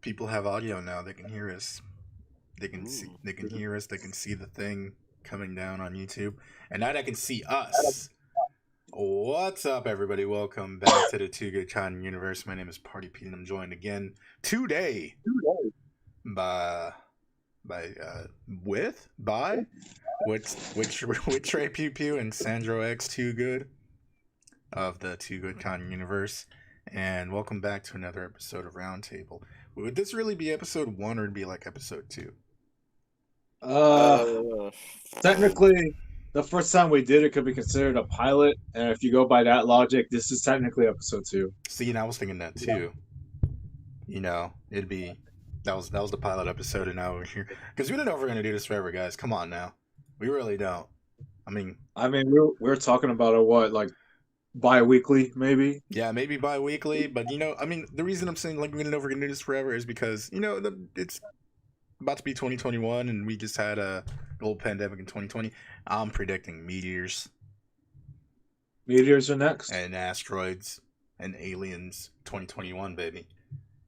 People have audio now. They can hear us. They can see. Ooh. They can hear us. They can see the thing coming down on YouTube, and now they can see us. What's up, everybody? Welcome back to the Two Good Con Universe. My name is Party Pete, and I'm joined again today by with Trey Pew Pew and Sandro X Too Good of the Two Good Con Universe, and welcome back to another episode of Roundtable. Would this really be episode 1 or would it be like episode 2? Technically, the first time we did it could be considered a pilot, and if you go by that logic, this is technically episode 2. See, and I was thinking that too. You know, it'd be that was the pilot episode, and now we're here because we don't know if we're gonna do this forever, guys. Come on now, we really don't. I mean, we're talking about like bi-weekly, maybe. Yeah, maybe bi-weekly, but I mean, the reason I'm saying like we don't know if we're gonna do this forever is because it's about to be 2021, and we just had a global pandemic in 2020. I'm predicting meteors. Meteors are next. And asteroids and aliens 2021, baby.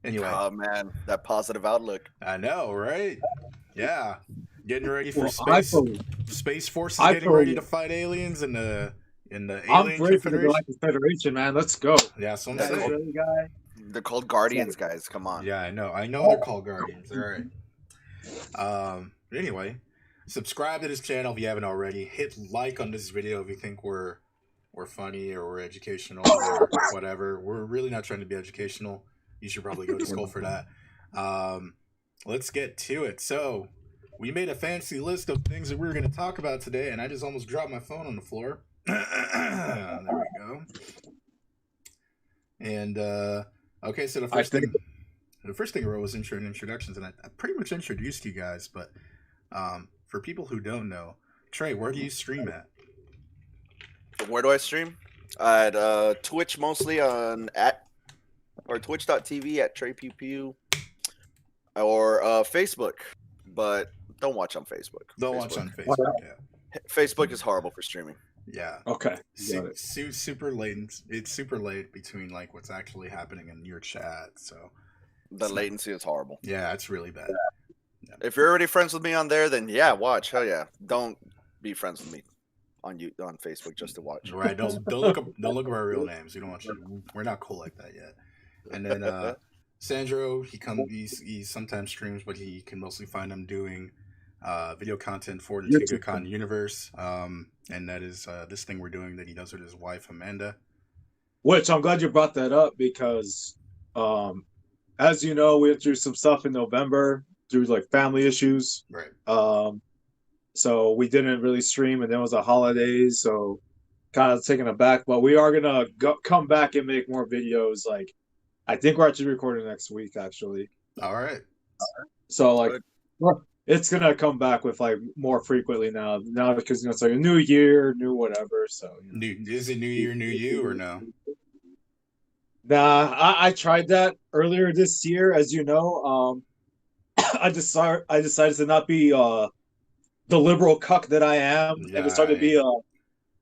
Anyway. Oh, man. That positive outlook. I know, right? Yeah. Getting ready for space. Space Force is getting ready to fight aliens in the Alien Confederation. Federation, man. Let's go. Yeah, so I'm saying. They're called Guardians, guys. Come on. Yeah, I know. They're called Guardians. All right. Anyway, subscribe to this channel if you haven't already. Hit like on this video if you think we're funny or we're educational or whatever. We're really not trying to be educational. You should probably go to school for that. Let's get to it. So we made a fancy list of things that we were going to talk about today, and I just almost dropped my phone on the floor. There we go. And okay, so the first thing I wrote was intro and introductions, and I pretty much introduced you guys, but for people who don't know, Trey, where do you stream at? Where do I stream? At Twitch, mostly or twitch.tv at Trey Pew Pew, or Facebook, but don't watch on Facebook. Don't watch on Facebook. Yeah. Facebook is horrible for streaming. Yeah. Okay. Super late. It's super late between like what's actually happening in your chat, so the latency is horrible. Yeah, it's really bad. Yeah. If you're already friends with me on there, then yeah, watch. Hell yeah. Don't be friends with me on Facebook just to watch. Right. Don't look up our real names. We don't want you. We're not cool like that yet. And then Sandro, he sometimes streams, but he can mostly find him doing video content for the Two Good Con Universe. And that is this thing we're doing that he does with his wife Amanda. Which I'm glad you brought that up because as you know, we went through some stuff in November through like family issues. Right. So we didn't really stream, and then it was the holidays, so kind of taken aback. But we are gonna come back and make more videos. Like, I think we're actually recording next week, actually. All right. So like, it's gonna come back with like more frequently now because it's like a new year, new whatever. So is it New Year, New You or no? Nah, I tried that earlier this year, as you know. I decided to not be the liberal cuck that I am, and decided to be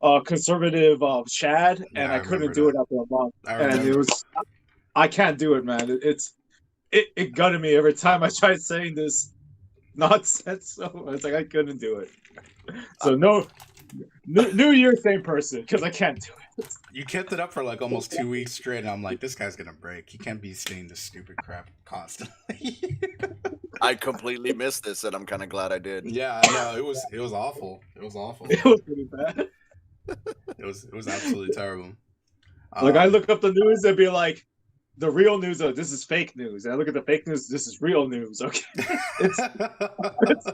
a conservative Chad, and I couldn't do it after a month. And I can't do it, man. It gutted me every time I tried saying this nonsense. So it's like I couldn't do it. So no, New Year, same person, because I can't do it. You kept it up for like almost 2 weeks straight, and I'm like, this guy's gonna break. He can't be saying this stupid crap constantly. I completely missed this, and I'm kind of glad I did. Yeah, I know. It was awful. It was awful. It was pretty bad. It was absolutely terrible. Like I look up the news and be like, the real news, this is fake news. And I look at the fake news, this is real news. Okay, it's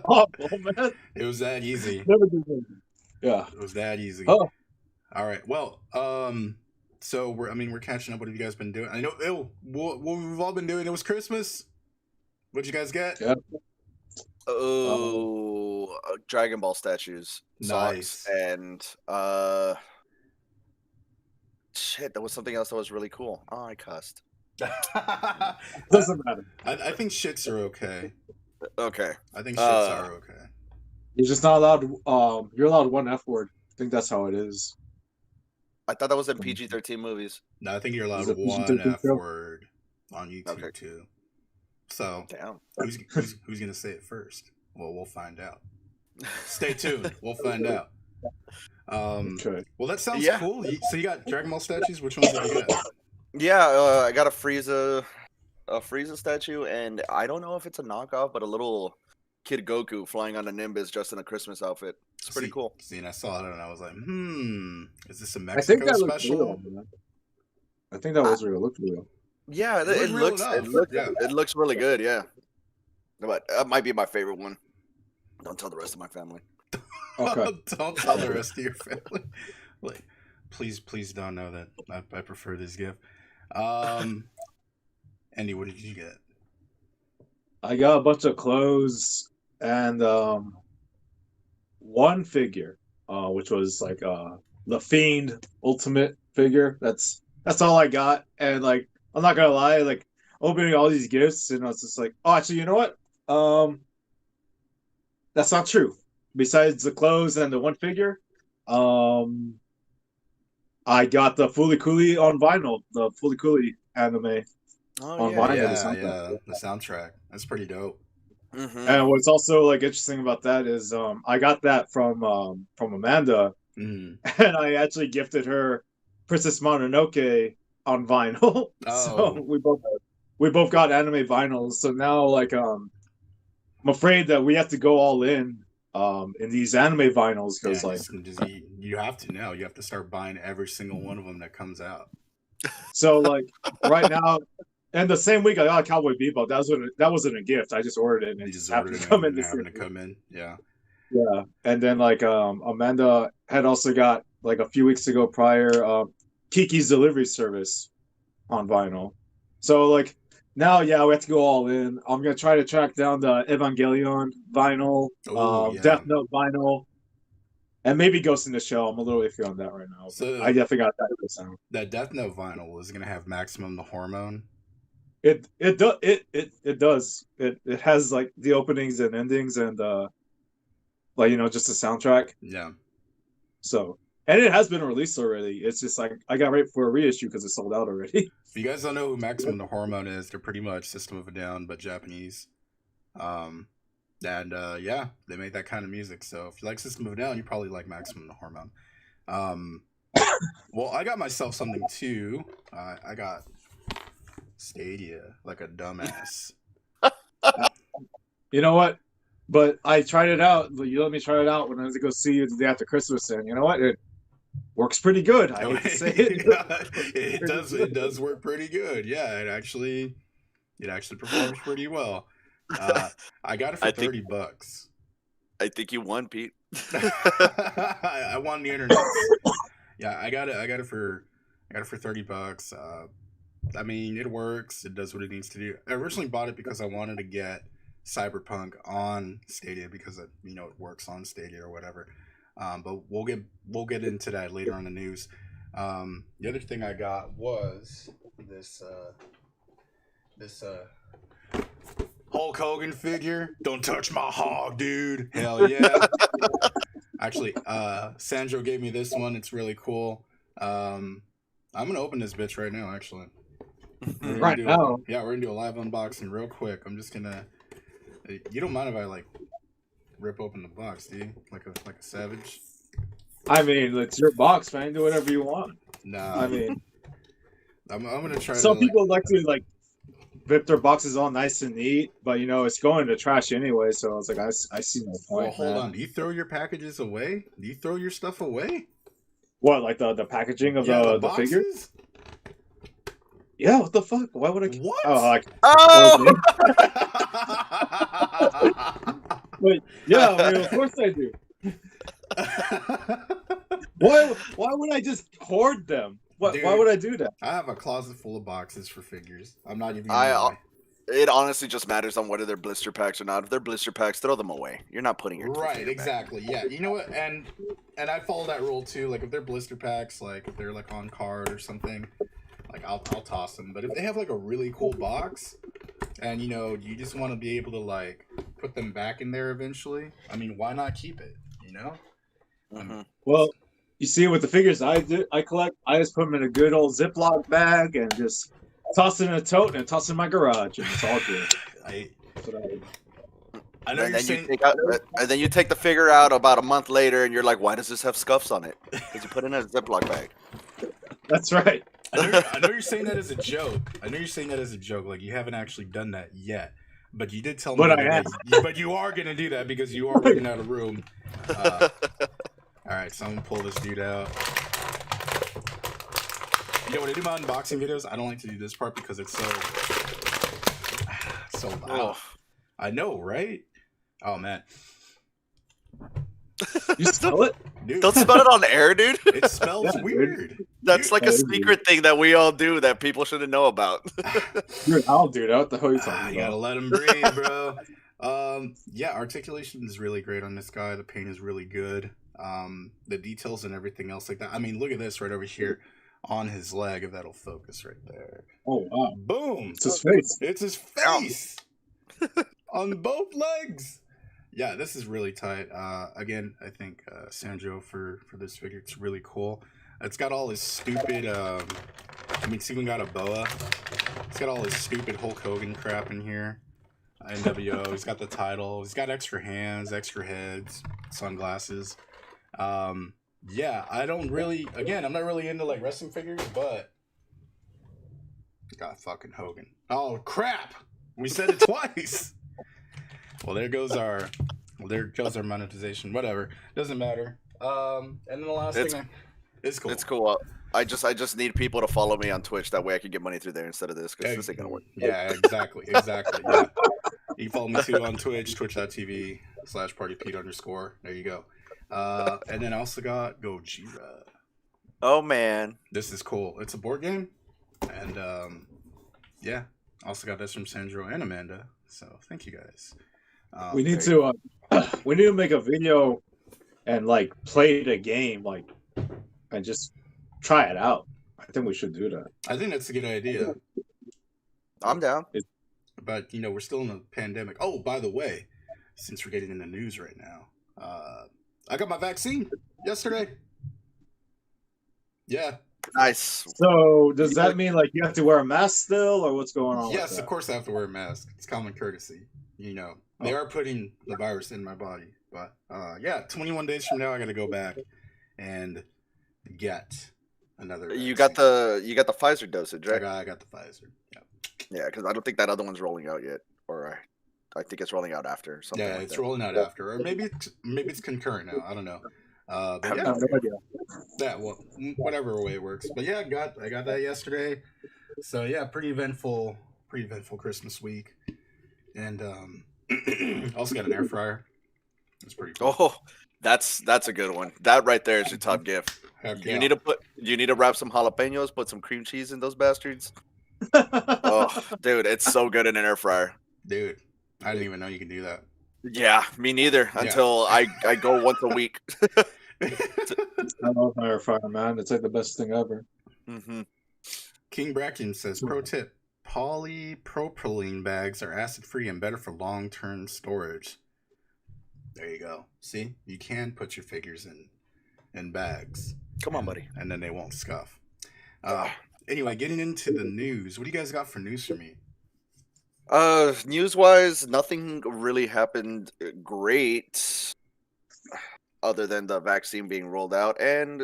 awful, man. It was that easy. Yeah, it was that easy. Oh. All right. Well, so we're catching up. What have you guys been doing? I know what we've all been doing. It was Christmas. What'd you guys get? Yeah. Dragon Ball statues. Nice. And shit, there was something else that was really cool. Oh, I cussed. Doesn't matter. I think shits are okay. Okay. I think shits are okay. You're just not allowed. You're allowed one F word. I think that's how it is. I thought that was in PG-13 movies. No, I think you're allowed one F word on YouTube too. So Damn. who's gonna say it first? Well, we'll find out. Stay tuned. We'll find out. Okay. Well, that sounds Yeah. cool. So you got Dragon Ball statues. Which ones did you get? Yeah, I got a Frieza statue, and I don't know if it's a knockoff, but a little Kid Goku flying on a Nimbus just in a Christmas outfit. It's pretty cool. See, and I saw it and I was like, is this a I think Mexico that looks special? real, man. I think that was real. It looked real. Yeah, It looks real enough. it looks really good. Yeah, but that might be my favorite one. Don't tell the rest of my family. Okay. Don't tell the rest of your family. Like, please don't know that I prefer this gift. Andy, what did you get? I got a bunch of clothes and one figure, which was like the Fiend Ultimate figure. That's all I got. And like, I'm not gonna lie, like opening all these gifts, and I was just like, oh, actually, you know what? That's not true. Besides the clothes and the one figure, I got the Fooly Cooly on vinyl, the Fooly Cooly anime on vinyl. Yeah, the soundtrack. That's pretty dope. Mm-hmm. And what's also like interesting about that is I got that from Amanda, and I actually gifted her Princess Mononoke on vinyl. So we both got anime vinyls. So now like I'm afraid that we have to go all in these anime vinyls because you have to now. You have to start buying every single one of them that comes out. So like right now, and the same week I got Cowboy Bebop. That wasn't a gift. I just ordered it and it just happened to come in. Yeah. Yeah, and then like Amanda had also got like a few weeks ago prior Kiki's Delivery Service on vinyl. So like now, yeah, we have to go all in. I'm gonna try to track down the Evangelion vinyl, Death Note vinyl, and maybe Ghost in the Shell. I'm a little iffy on that right now. So I definitely got that sound. That Death Note vinyl is gonna have Maximum the Hormone. It does. It has like the openings and endings and like just the soundtrack. Yeah. So and it has been released already. It's just like I got right for a reissue because it sold out already. If you guys don't know who Maximum the Hormone is, they're pretty much System of a Down but Japanese. Yeah, they make that kind of music. So if you like System of a Down, you probably like Maximum the Hormone. Well, I got myself something too. I got Stadia like a dumbass. You know what? But I tried it out. You let me try it out when I was to go see you the day after Christmas, and you know what? It works pretty good. I hate to say it. It does work pretty good. Yeah, it actually performs pretty well. I got it for $30. I think you won, Pete. I won the internet. Yeah, I got it for $30. I mean, it works. It does what it needs to do. I originally bought it because I wanted to get Cyberpunk on Stadia because it works on Stadia or whatever. But we'll get into that later on the news. The other thing I got was this Hulk Hogan figure. Don't touch my hog, dude. Hell yeah. Actually, Sandro gave me this one. It's really cool. I'm gonna open this bitch right now. Actually, right now. Yeah, we're gonna do a live unboxing real quick. I'm just gonna. You don't mind if I like rip open the box, do you? Like a savage. I mean, it's your box, man. Do whatever you want. Nah. I mean, I'm gonna try. Some people like to like rip their boxes all nice and neat, but it's going to trash anyway. So I was like, I see no point. Well, hold on. Do you throw your packages away? Do you throw your stuff away? What, like the packaging of the figure? Yeah. What the fuck? Why would I? What? Wait, yeah. I mean, of course I do. Why would I just hoard them? Dude, why would I do that? I have a closet full of boxes for figures. I'm not even. It honestly just matters on whether they're blister packs or not. If they're blister packs, throw them away. You're not putting your right. Exactly. Back. Yeah. You know what? And I follow that rule too. Like if they're blister packs, like if they're like on card or something, like I'll toss them. But if they have like a really cool box, and you just want to be able to like put them back in there eventually. I mean, why not keep it? Mm-hmm. Well, you see, with the figures I collect, I just put them in a good old Ziploc bag and just toss it in a tote and toss it in my garage, and it's all good. I know And you're then saying. and then you take the figure out about a month later, and you're like, "Why does this have scuffs on it?" Because you put it in a Ziploc bag. That's right. I know you're saying that as a joke. Like you haven't actually done that yet. But you did tell me But the I other day. But you are gonna do that because you are running out of room. All right, so I'm gonna pull this dude out. When I do my unboxing videos, I don't like to do this part because it's so loud. Oh. I know, right? Oh man. You smell it? Dude, Don't smell it on air, dude. it smells Yeah, weird. That's Dude, like a secret thing that we all do that people shouldn't know about. Dude, I'll do that. What the hell are you talking about? You gotta let him breathe, bro. Yeah, articulation is really great on this guy. The paint is really good. The details and everything else like that. I mean, look at this right over here on his leg, if that'll focus right there. Oh wow. Boom. It's his face. It's his face. On both legs. Yeah, this is really tight. Again, I think Sandro for this figure, it's really cool. It's got all his stupid. It's even got a boa. It's got all his stupid Hulk Hogan crap in here. NWO. He's got the title. He's got extra hands, extra heads, sunglasses. Yeah, I don't really. Again, I'm not really into like wrestling figures, but got fucking Hogan. Oh crap! We said it twice. Well, there goes our monetization. Whatever, doesn't matter. And then the last thing, it's cool. It's cool. I just need people to follow me on Twitch. That way I can get money through there instead of this because this ain't gonna work. Yeah, exactly. Yeah. You can follow me too on Twitch, twitch.tv/partypete_. There you go. And then I also got Gojira. Oh man, this is cool. It's a board game, and yeah. Also got this from Sandro and Amanda. So thank you guys. We need to make a video and like play the game and just try it out. I think we should do that. I think that's a good idea. I'm down. But we're still in a pandemic. Oh, by the way, since we're getting in the news right now, I got my vaccine yesterday. Yeah. Nice. So does that mean like you have to wear a mask still, or what's going on? Yes, of course I have to wear a mask. It's common courtesy. They are putting the virus in my body, but 21 days from now I got to go back and get another vaccine. You got the Pfizer dosage, right? I got the Pfizer. Yeah, because I don't think that other one's rolling out yet, or I think it's rolling out after. Something yeah, like it's that. rolling out after, or maybe it's concurrent now. I don't know. But yeah, no idea. Yeah, well, whatever way it works. But yeah, I got that yesterday. So yeah, pretty eventful Christmas week, and also got an air fryer. That's pretty cool. Oh, that's a good one. That right there is your top gift. Heck You yeah. need to wrap some jalapenos, put some cream cheese in those bastards. Oh, dude, it's so good in an air fryer. Dude, I didn't even know you could do that. Yeah, me neither. Until I go once a week. I love my air fryer, man. It's like the best thing ever. Mm-hmm. King Bracken says, pro tip, polypropylene bags are acid-free and better for long-term storage. There you go. See? You can put your figures in bags. Come on, buddy. And then they won't scuff. Anyway, getting into the news. What do you guys got for news for me? News-wise, nothing really happened great other than the vaccine being rolled out, and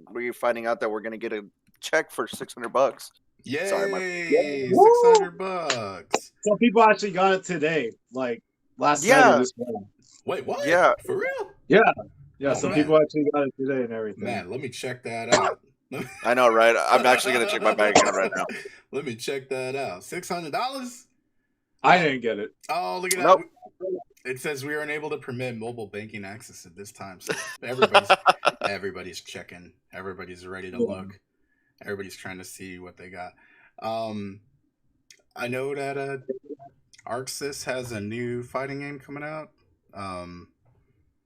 we're finding out that we're going to get a check for $600. Yay! Sorry, $600. Some people actually got it today, like last night or this morning. Wait, what? Yeah. For real? Yeah, Oh, some man. people actually got it today and everything. Man, let me check that out. I know, right? I'm actually going to check my bank account right now. Let me check that out. $600? I didn't get it. Oh, look at Nope. that. It says we are unable to permit mobile banking access at this time. So everybody's checking. Everybody's ready to look. Everybody's trying to see what they got. I know that ArcSys has a new fighting game coming out.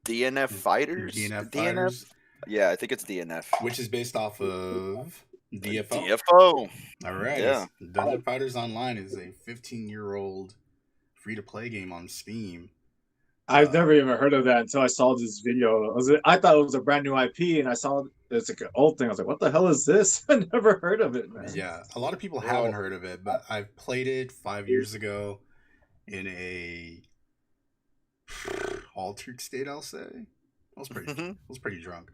DNF Fighters? DNF Fighters, Yeah, I think it's DNF. which is based off of DFO. DFO. All right. Yeah. Dungeon Fighters Online is a 15-year-old free-to-play game on Steam. I've never even heard of that until I saw this video. I thought it was a brand new IP, and I saw it's like an old thing. I was like, "What the hell is this?" I never heard of it, man. Yeah, a lot of people haven't heard of it, but I've played it 5 years ago, in a altered state, I'll say. I was pretty drunk.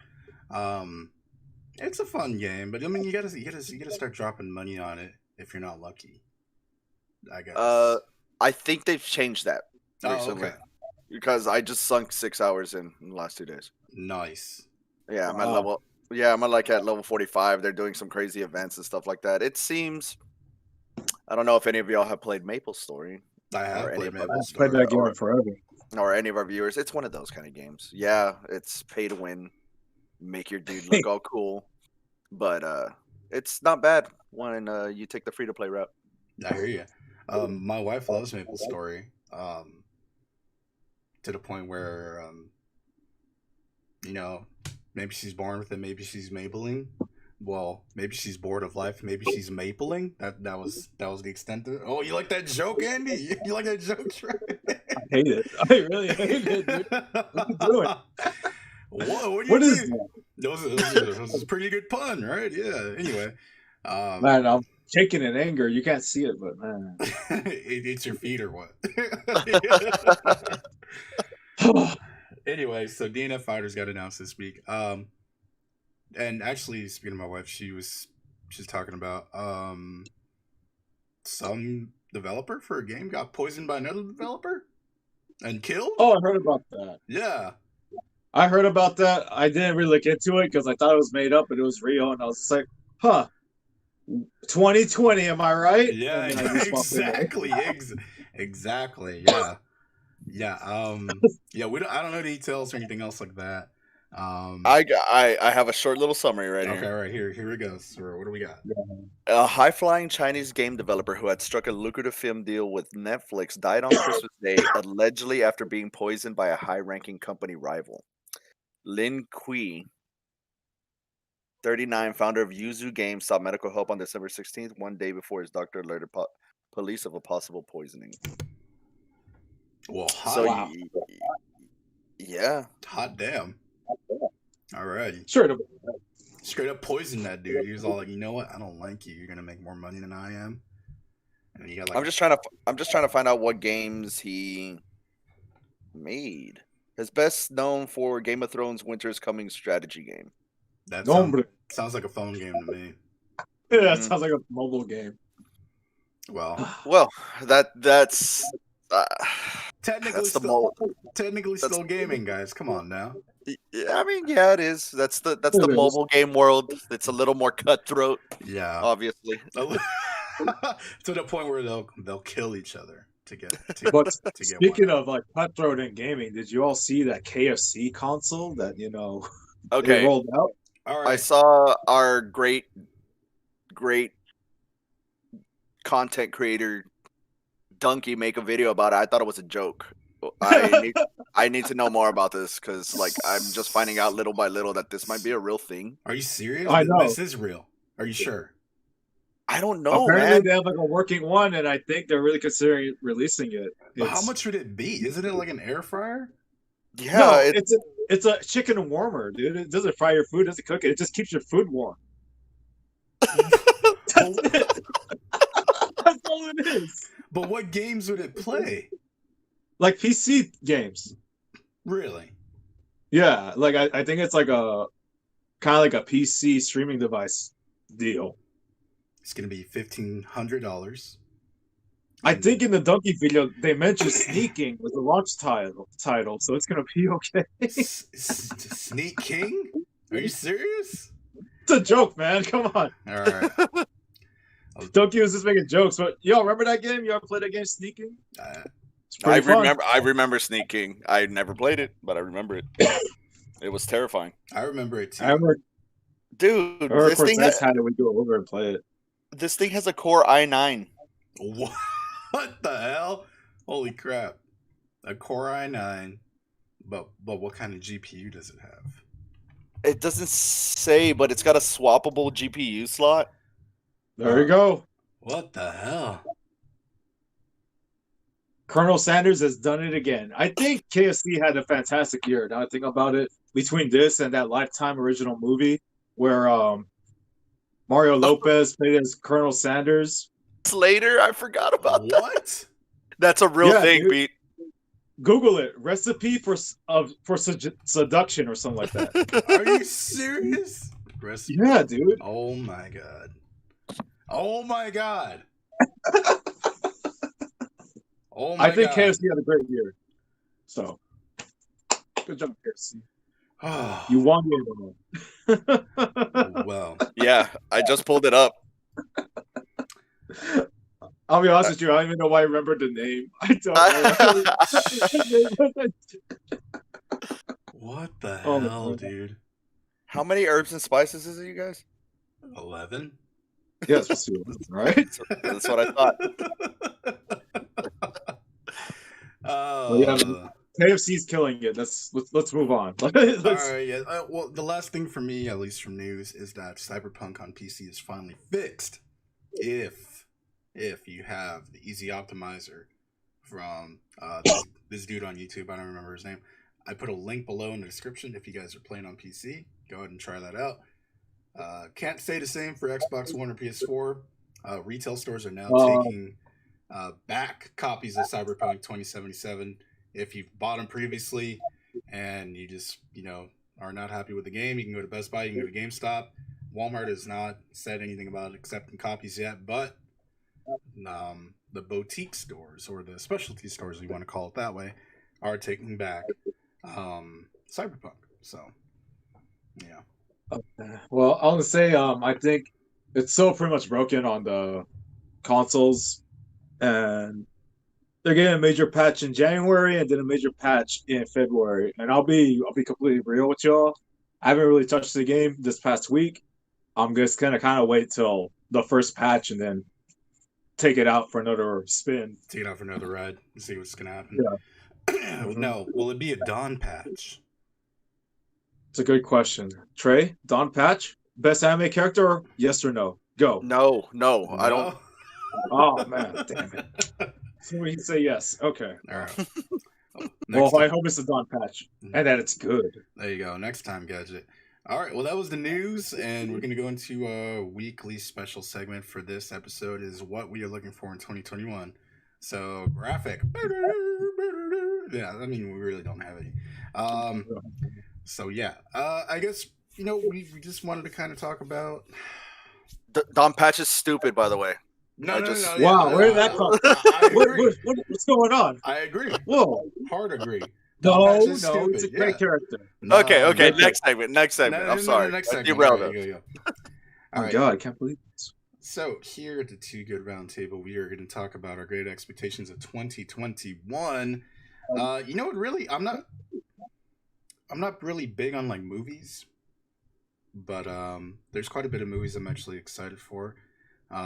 It's a fun game, but I mean, you gotta start dropping money on it if you're not lucky, I guess. I think they've changed that Oh, recently okay. because I just sunk 6 hours in the last 2 days. Nice. Yeah, I'm at Wow. level. Yeah, I'm at like at level 45. They're doing some crazy events and stuff like that. It seems. I don't know if any of y'all have played Maple Story I or have any played of Maple Played Story. that game in forever. or any of our viewers. It's one of those kind of games. Yeah, it's pay to win, make your dude look all cool, but it's not bad when you take the free to play route. I hear you. My wife loves Maple Story. To the point where, you know, maybe she's born with it, maybe she's mapling. Well, maybe she's bored of life. Maybe she's mapling. That was the extent of it. Oh, you like that joke, Andy? You like that joke, Trey? I hate it. I really hate it, dude. What you doing? What What you is do? that? That was a pretty good pun, right? Yeah. Anyway, Man, I'm shaking in anger. You can't see it, but man. it's your feet or what? Anyway, so DNF Fighters got announced this week. And actually, speaking of my wife, she's talking about some developer for a game got poisoned by another developer and killed. Oh, I heard about that. Yeah, I heard about that. I didn't really look into it because I thought it was made up, but it was real, and I was like, huh. 2020, am I right? yeah, And then I just walked away. exactly, yeah, yeah. Yeah. I don't know details or anything else like that. I have a short little summary right Okay, here. all right, here we go. So what do we got? A high-flying Chinese game developer who had struck a lucrative film deal with Netflix died on Christmas Day, allegedly after being poisoned by a high-ranking company rival. Lin Kui, 39, founder of Yuzu Games, sought medical help on December 16th, one day before his doctor alerted police of a possible poisoning. Well, So, Wow. yeah. hot damn. All right. Sure. Straight up poisoned that dude. He was all like, "You know what? I don't like you. You're gonna make more money than I am." And he got like, I'm just trying to find out what games he made. His best known for Game of Thrones Winter's Coming strategy game. that Nombre. sounds like a phone game to me. Yeah, that sounds like a mobile game. Well, that's technically that's the technically still gaming, guys. Come on now. I mean, yeah, it is. That's the mobile game world. It's a little more cutthroat. Yeah, obviously. To the point where they'll kill each other to get. But to get speaking one. of like cutthroat in gaming, did you all see that KFC console that they Okay, rolled out? All right. I saw our great content creator Donkey make a video about it. I thought it was a joke. I need to know more about this because like I'm just finding out little by little that this might be a real thing. Are you serious? I know. This is real. Are you sure? I don't know, Apparently, man. they have like a working one, and I think they're really considering releasing it. But how much would it be? Isn't it like an air fryer? Yeah, No, it's a chicken warmer, dude. It doesn't fry your food, doesn't cook it. It just keeps your food warm. That's it. That's all it is. But what games would it play? Like PC games. Really? Yeah, like I think it's like a kind of like a PC streaming device deal. It's gonna be $1,500. I think in the Donkey video they mentioned sneaking was the launch title, so it's gonna be okay. Sneak King? Are you serious? It's a joke, man. Come on. All right. Donkey was just making jokes, but y'all remember that game? Y'all played that game, Sneaking? I remember Sneak King. I never played it, but I remember it. It was terrifying. I remember it too. I remember, dude. this thing had it. We go over and play it. This thing has a Core i9. What the hell? Holy crap! A Core i9, but what kind of GPU does it have? It doesn't say, but it's got a swappable GPU slot. There you go. What the hell? Colonel Sanders has done it again. I think KFC had a fantastic year. Now I think about it, between this and that Lifetime original movie where Mario Lopez played as Colonel Sanders. Later, I forgot about that. What? That's a real thing, dude. Pete. Google it. Recipe for seduction or something like that. Are you serious? Recipe. Yeah, dude. Oh my god. Oh my god. Oh my I think god. KFC had a great year. So, good job, KFC. You won the Oh, well. Yeah, I just pulled it up. I'll be honest with you. I don't even know why I remembered the name. I don't know. What the Oh, hell, man. dude? How many herbs and spices is it, you guys? 11? Yeah, it's supposed to be 11, right? That's what I thought. Well, yeah, KFC's killing it. Let's move on. All right, yeah. Well, the last thing for me, at least from news, is that Cyberpunk on PC is finally fixed. If you have the EZ Optimizer from this dude on YouTube, I don't remember his name. I put a link below in the description if you guys are playing on PC. Go ahead and try that out. Can't say the same for Xbox One or PS4. Retail stores are now taking back copies of Cyberpunk 2077 if you've bought them previously and you just, are not happy with the game. You can go to Best Buy, you can go to GameStop. Walmart has not said anything about accepting copies yet, but the boutique stores, or the specialty stores, you want to call it that way, are taking back Cyberpunk. So, yeah. Well, I want to say, I think it's so pretty much broken on the consoles, and they're getting a major patch in January and then a major patch in February. And I'll be completely real with y'all. I haven't really touched the game this past week. I'm just gonna kind of wait till the first patch and then take it out for another spin. Take it out for another ride and see what's gonna happen. Yeah. No, will it be a Dawn patch? It's a good question. Trey, Dawn patch, best anime character? Yes or no? Go. No, I don't. Oh man, damn it. So we say yes. Okay. All right. Well, I hope it's a Dawn patch and that it's good. There you go. Next time, Gadget. All right. Well, that was the news, and we're going to go into a weekly special segment for this episode is what we are looking for in 2021. So, graphic. Yeah, I mean, we really don't have any. So, yeah. I guess, we just wanted to kind of talk about... Don Patch is stupid, by the way. No. Wow, where did that come from? What's going on? I agree. Whoa. Hard agree. No, it's a great character. Okay. Next segment. I'm sorry. Next segment. Derailed it. Oh, God, I can't believe this. So, here at the Two Good Roundtable, we are going to talk about our great expectations of 2021. Really, I'm not really big on, movies. But there's quite a bit of movies I'm actually excited for.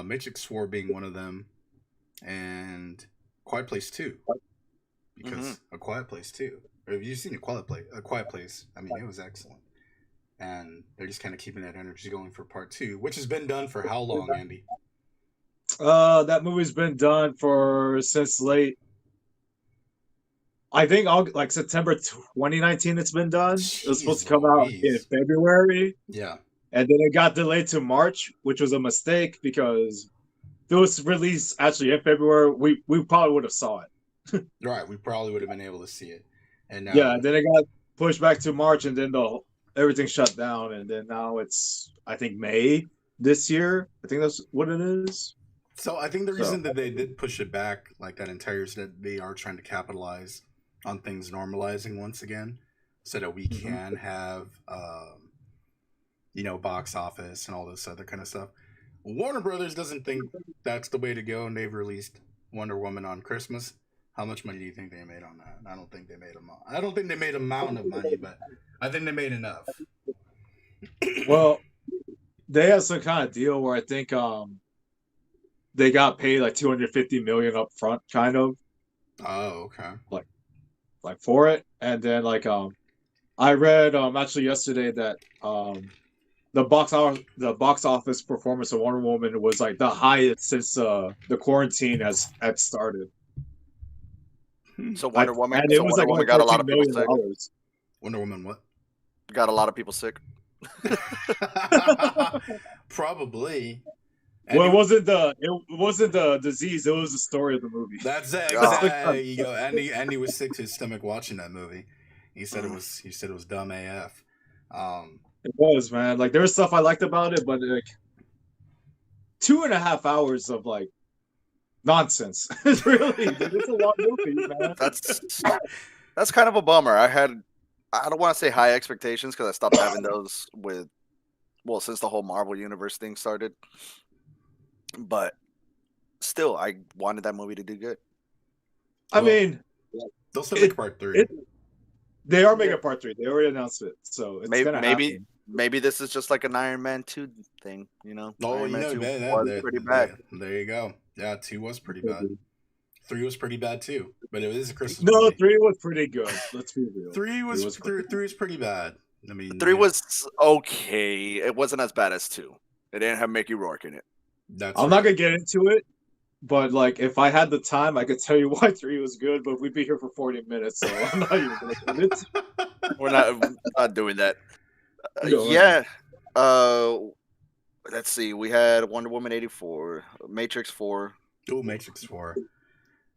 Matrix 4 being one of them. And Quiet Place 2. Because A Quiet Place 2. Or have you seen A Quiet Place? I mean, it was excellent. And they're just kind of keeping that energy going for part 2, which has been done for how long, Andy? That movie's been done since late. I think September 2019 it's been done. Jeez, it was supposed to come out in February. Yeah. And then it got delayed to March, which was a mistake because if it was released actually in February, we probably would have saw it. Right, we probably would have been able to see it. And now, yeah, then it got pushed back to March, and then everything shut down, and then now it's I think May this year. I think that's what it is. So I think the reason that they did push it back like that entire is that they are trying to capitalize on things normalizing once again, so that we can have box office and all this other kind of stuff. Warner Brothers doesn't think that's the way to go, and they've released Wonder Woman on Christmas. How much money do you think they made on that? I don't think they made a mountain of money, but I think they made enough. Well, they have some kind of deal where I think they got paid like $250 million up front, kind of. Oh, okay. Like for it, and then I read actually yesterday that the box office performance of Wonder Woman was like the highest since the quarantine had started. So Wonder Woman got a lot of people sick. Wonder Woman what? Got a lot of people sick. Probably. And Well, it wasn't the disease. It was the story of the movie. that's it. Oh. Exactly. You go. Andy was sick to his stomach watching that movie. He said it was dumb AF. It was, man. Like there was stuff I liked about it, but like 2.5 hours of like nonsense. It's really it's a long movie, man. That's kind of a bummer. I don't want to say high expectations because I stopped having those since the whole Marvel Universe thing started. But still, I wanted that movie to do good. I mean, they'll still make part 3. They are making part 3. They already announced it, so it's gonna happen. Maybe this is just like an Iron Man 2 thing, you know? Oh, Iron you Man know, 2 man, was pretty bad. There you go. Yeah, 2 was pretty bad. 3 was pretty bad too, but it is a Christmas No, movie. 3 was pretty good. Let's be real. 3 was pretty bad. I mean, 3 was okay. It wasn't as bad as 2. It didn't have Mickey Rourke in it. I'm not gonna get into it, but like if I had the time, I could tell you why 3 was good. But we'd be here for 40 minutes, so I'm not even gonna get it. We're not doing that. No, Yeah. Let's see. We had Wonder Woman 84, Matrix 4. Oh, Matrix 4.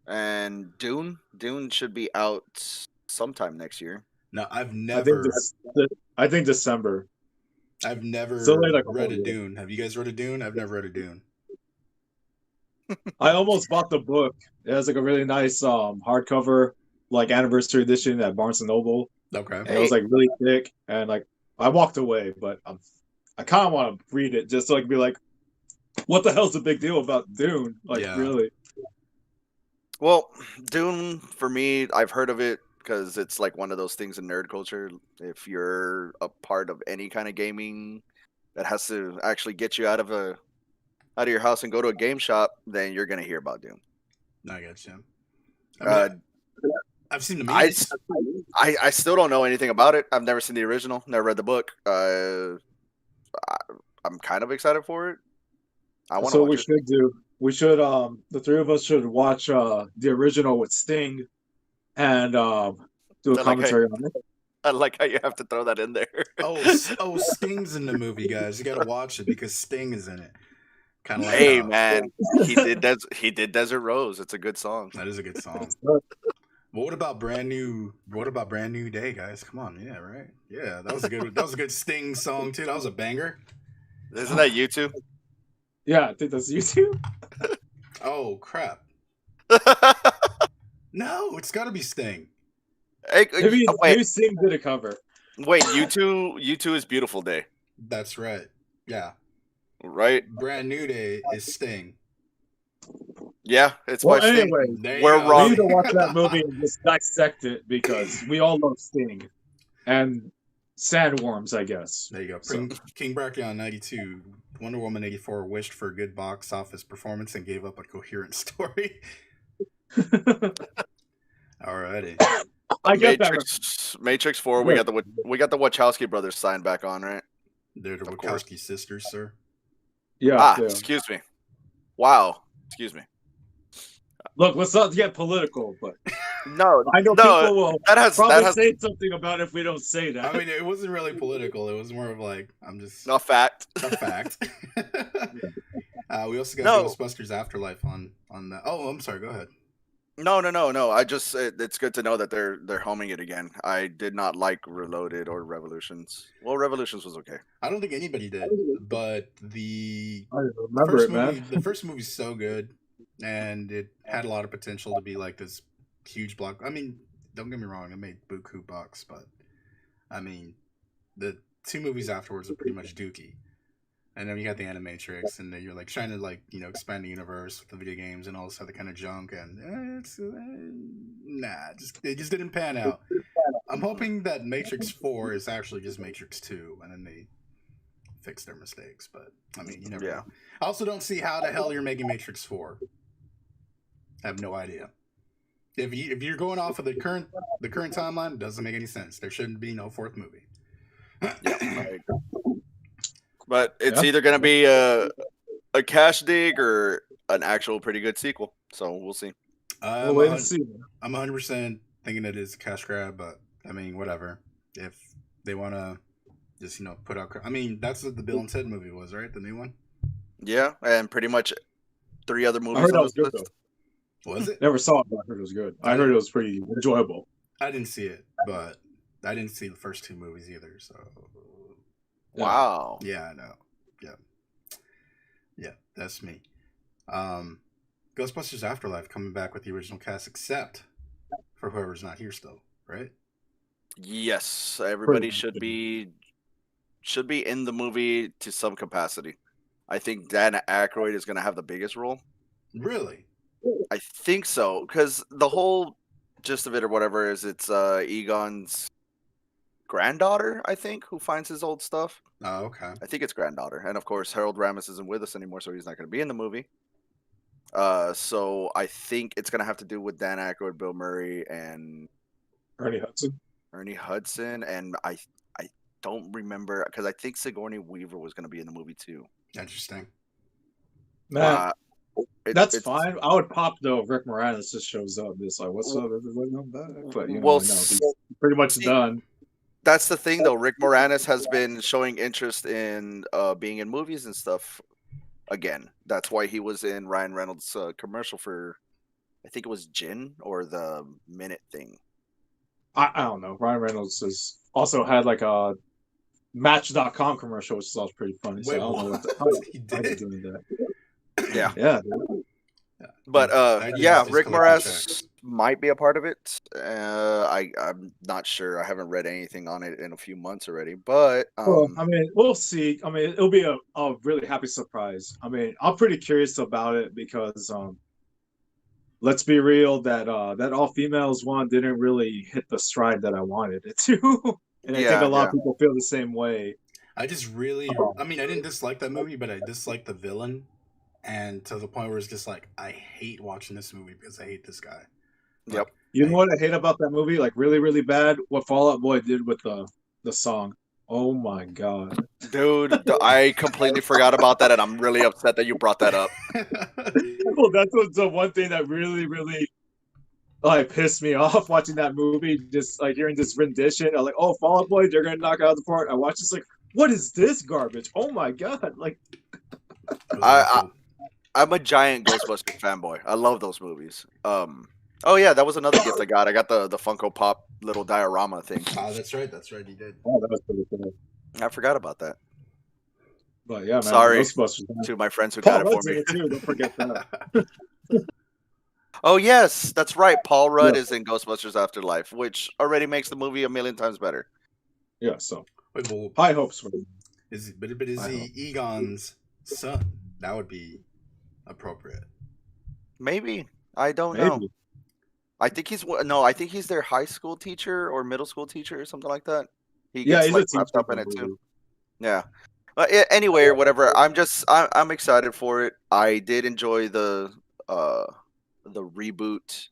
And Dune. Dune should be out sometime next year. No, I've never. I think December. I've never read a Dune. Have you guys read a Dune? I've never read a Dune. I almost bought the book. It has like a really nice hardcover, like anniversary edition at Barnes and Noble. Okay. And it was like really thick, and like I walked away, but I kind of want to read it just so I can be like, what the hell's the big deal about Dune? Like, really? Well, Dune, for me, I've heard of it because it's like one of those things in nerd culture. If you're a part of any kind of gaming that has to actually get you out of your house and go to a game shop, then you're gonna hear about Dune. I get you. I've seen the memes. I still don't know anything about it. I've never seen the original, never read the book. I'm kind of excited for it. So we should do. We should the 3 of us should watch the original with Sting and do a commentary on it. I like how you have to throw that in there. Oh, Sting's in the movie, guys. You got to watch it because Sting is in it. Kind of like hey, man, he did Desert Rose. It's a good song. That is a good song. Well, what about brand new day, guys? Come on, yeah, right, yeah. That was a good Sting song too. That was a banger. Isn't that U2? Yeah, I think that's U2. Oh crap! No, it's got to be Sting. Maybe Sting did a cover. Wait, U2 is Beautiful Day. That's right. Yeah. Right. Brand New Day is Sting. Yeah, it's by Sting. Anyway, we're wrong. We need to watch that movie and just dissect it because we all love Sting and sandworms, I guess. There you go. King Brachyon 92, Wonder Woman 84 wished for a good box office performance and gave up a coherent story. Alrighty. I get Matrix 4. We got the Wachowski brothers signed back on, right? They're the Wachowski sisters, sir. Yeah. Excuse me. Wow. Excuse me. Look, let's not get political, but no, I know people will probably say something about it if we don't say that. I mean, it wasn't really political. It was more of like, a fact. A fact. We also got Ghostbusters Afterlife on that. Oh, I'm sorry. Go ahead. No. It's good to know that they're homing it again. I did not like Reloaded or Revolutions. Well, Revolutions was okay. I don't think anybody did, but the first movie's so good, and it had a lot of potential to be like this huge block. I mean, don't get me wrong, it made buku bucks, but I mean, the 2 movies afterwards are pretty much dookie. And then you got the Animatrix, and then you're like trying to like expand the universe with the video games and all this other kind of junk, and it just didn't pan out. I'm hoping that Matrix 4 is actually just Matrix 2, and then they fix their mistakes. But I mean, you never know. I also don't see how the hell you're making Matrix 4. I have no idea. If you're going off of the current timeline, it doesn't make any sense. There shouldn't be no 4th movie. But it's either going to be a cash dig or an actual pretty good sequel. So we'll see. We'll wait and see. I'm 100% thinking it is a cash grab, but I mean, whatever. If they want to just put out, I mean, that's what the Bill and Ted movie was, right? The new one. Yeah, and pretty much 3 other I movies heard that on was this good list. though. Was it? Never saw it, but I heard it was good. I heard it was pretty enjoyable. I didn't see it, but I didn't see the first 2 movies either. So Wow. yeah, I know. Yeah, that's me. Ghostbusters Afterlife coming back with the original cast, except for whoever's not here still, right? Yes, everybody Pretty should be in the movie to some capacity. I think Dan Aykroyd is going to have the biggest role. Really? I think so, because the whole gist of it or whatever is it's Egon's granddaughter, I think, who finds his old stuff. Oh, okay. I think it's granddaughter, and of course Harold Ramis isn't with us anymore, so he's not going to be in the movie. So I think it's going to have to do with Dan Aykroyd, Bill Murray, and Ernie Hudson. and I don't remember because I think Sigourney Weaver was going to be in the movie too. Interesting. Man, that's it's fine. I would pop though if Rick Moranis just shows up. It's like, what's up, everybody? I'm back. But you know, Well, no, he's pretty much done. That's the thing, though. Rick Moranis has been showing interest in being in movies and stuff again. That's why he was in Ryan Reynolds' commercial for, I think it was Gin or the Minute thing. I don't know. Ryan Reynolds has also had like a Match.com commercial, which is also pretty funny. So Wait, I don't know what? what He how he's did? doing that. Yeah. Yeah, dude. But I did yeah, not just Rick collect the Moranis might be a part of it. I'm not sure. I haven't read anything on it in a few months already. But Well, I mean, we'll see. I mean, it'll be a really happy surprise. I mean, I'm pretty curious about it because let's be real, that that all females one didn't really hit the stride that I wanted it to. And I think a lot of people feel the same way. I just really, I mean, I didn't dislike that movie, but I disliked the villain, and to the point where it's just like, I hate watching this movie because I hate this guy. Yep. You know what I hate about that movie? Like really, really bad. What Fall Out Boy did with the song. Oh my god, dude, I completely forgot about that, and I'm really upset that you brought that up. Well, that's what's the one thing that really, really like pissed me off watching that movie. Just like hearing this rendition, I'm like, oh, Fall Out Boy, they're gonna knock it out of the park. I watch this like, what is this garbage? Oh my god, like. I'm a giant Ghostbusters fanboy. I love those movies. Oh yeah, that was another gift I got. I got the Funko Pop little diorama thing. Oh, that's right. You did. Oh, that was pretty cool. I forgot about that. But yeah, man, sorry Ghostbusters, to my friends who Paul got it for Rudd's in me. it too. Don't forget that. Oh yes, that's right. Paul Rudd is in Ghostbusters Afterlife, which already makes the movie a million times better. Yeah, so Wait, well, high hopes for him. is he Egon's son? That would be appropriate. Maybe. I don't know. I think he's their high school teacher or middle school teacher or something like that. He gets he's like a wrapped teacher up in it movie. too. Yeah. Anyway, or whatever. I'm excited for it. I did enjoy the reboot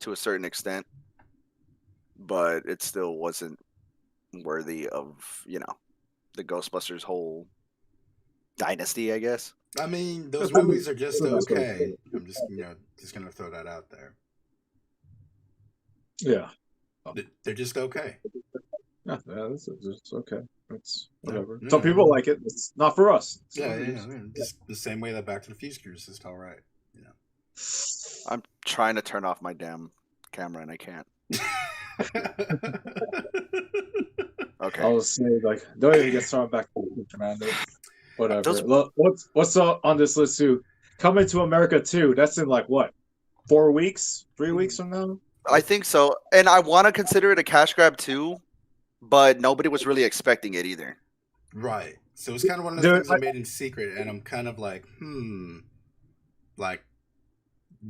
to a certain extent, but it still wasn't worthy of, the Ghostbusters whole dynasty, I guess. I mean, those movies are just okay. I'm just gonna throw that out there. Yeah, they're just okay. Yeah, it's okay. It's whatever. Yeah. Some people like it. It's not for us. Just the same way that Back to the Future is just all right. I'm trying to turn off my damn camera and I can't. Okay. I'll say like, don't even get started Back to the Future, man. Whatever. What's on this list too? Coming to America 2. That's in like what? 4 weeks? 3 weeks from now? I think so. And I want to consider it a cash grab too, but nobody was really expecting it either. Right. So it's kind of one of those things I made in secret, and I'm kind of like, like,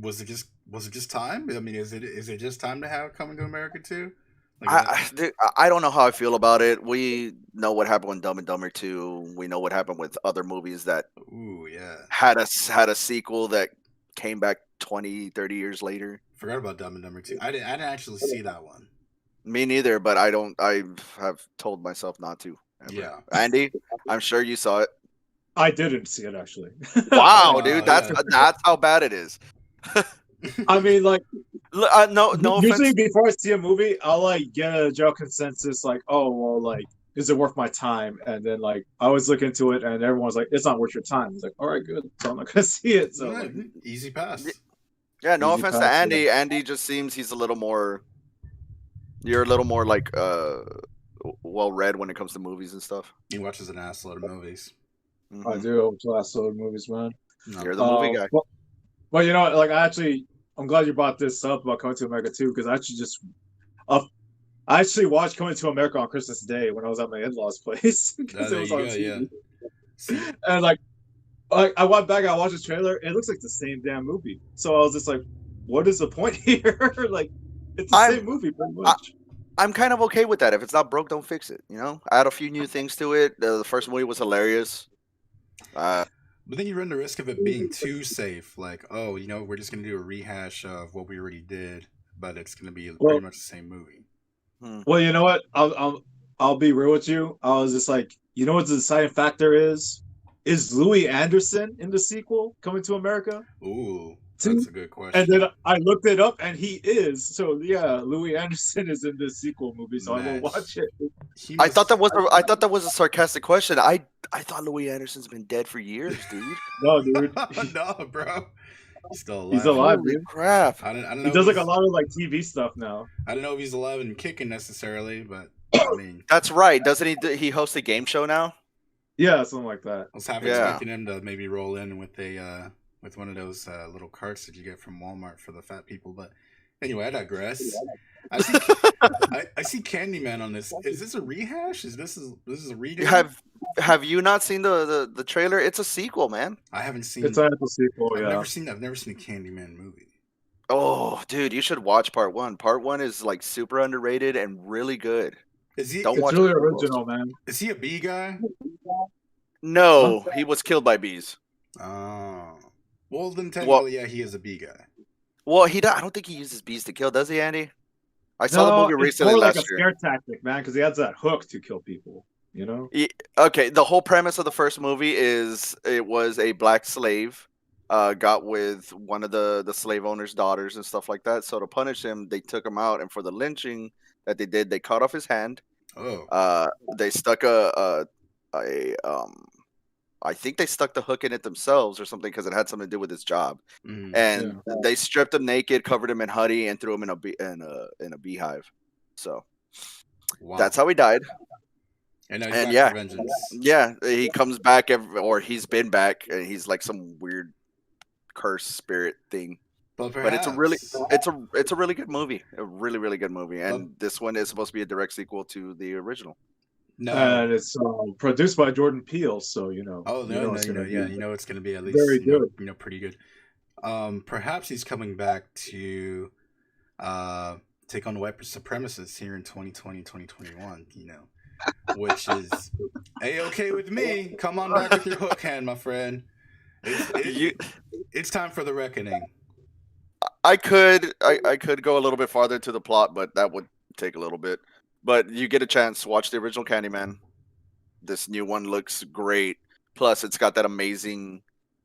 was it just time? I mean, is it just time to have Coming to America 2? I don't know how I feel about it. We know what happened with Dumb and Dumber 2. We know what happened with other movies that had a sequel that came back 20, 30 years later. Forgot about Dumb and Dumber 2. I didn't actually see that one. Me neither, but I have told myself not to. Ever. Yeah. Andy, I'm sure you saw it. I didn't see it actually. Wow, dude, that's how bad it is. I mean, like, no usually offense. Before I see a movie, I'll like get a general consensus, like, oh well, like is it worth my time? And then like I always look into it, and everyone's like, it's not worth your time. It's like, all right, good. So I'm not gonna see it. So like, Easy pass. Yeah, no easy offense to pass. Andy. Andy just seems he's a little more. You're a little more like well read when it comes to movies and stuff. He watches an assload of movies. I do class load movies, man. No. You're the movie guy. Well, you know, like I'm glad you brought this up about Coming to America too, because I actually watched Coming to America on Christmas Day when I was at my in-laws' place because it was on TV. Yeah. And like I went back, I watched the trailer, and it looks like the same damn movie. So I was just like, what is the point here? Like, it's the same movie pretty much. I'm kind of okay with that. If it's not broke, don't fix it. You know, add a few new things to it. The first movie was hilarious. But then you run the risk of it being too safe. Like, oh, you know, we're just gonna do a rehash of what we already did, but it's gonna be pretty much the same movie. Well, you know what? I'll be real with you. I was just like, you know what the deciding factor is? Is Louis Anderson in the sequel Coming to America? Ooh, that's a good question. And then I looked it up, and he is. So yeah, Louis Anderson is in this sequel movie, so I will watch it. I thought that was a sarcastic question. I thought Louis Anderson's been dead for years, dude. No, dude. No, bro. He's still alive. He's alive, Holy dude. crap. I don't know. He does like a lot of like TV stuff now. I don't know if he's alive and kicking necessarily, but I mean, that's right. Doesn't he host a game show now? Yeah, something like that. I was half expecting him to maybe roll in with with one of those little carts that you get from Walmart for the fat people. But anyway, I digress. I see Candyman on this. Is this a rehash? Is this a redo? Have you not seen the trailer? It's a sequel, man. I haven't seen. It's a sequel. I've never seen a Candyman movie. Oh, dude, you should watch part one. Part one is like super underrated and really good. Is he? It's really original, man. Is he a bee guy? No, he was killed by bees. Oh, well then technically, yeah, he is a bee guy. Well, I don't think he uses bees to kill, does he, Andy? I saw the movie recently last year. It's more like a scare tactic, man, because he has that hook to kill people. You know? Okay, the whole premise of the first movie is it was a black slave got with one of the slave owner's daughters and stuff like that. So to punish him, they took him out, and for the lynching that they did, they cut off his hand. Oh. They stuck I think they stuck the hook in it themselves or something because it had something to do with his job. And they stripped him naked, covered him in honey, and threw him in a beehive. So that's how he died. And yeah, he comes back or he's been back, and he's like some weird curse spirit thing. But it's a really good movie, a really really good movie, and this one is supposed to be a direct sequel to the original. No, and it's produced by Jordan Peele, so you know. Oh no, it's going to be at least very good. Pretty good. Perhaps he's coming back to take on white supremacists here in 2020, 2021. You know, which is a-okay with me. Come on back with your hook hand, my friend. It's time for the reckoning. I could go a little bit farther into the plot, but that would take a little bit. But you get a chance, watch the original Candyman. This new one looks great. Plus, it's got that amazing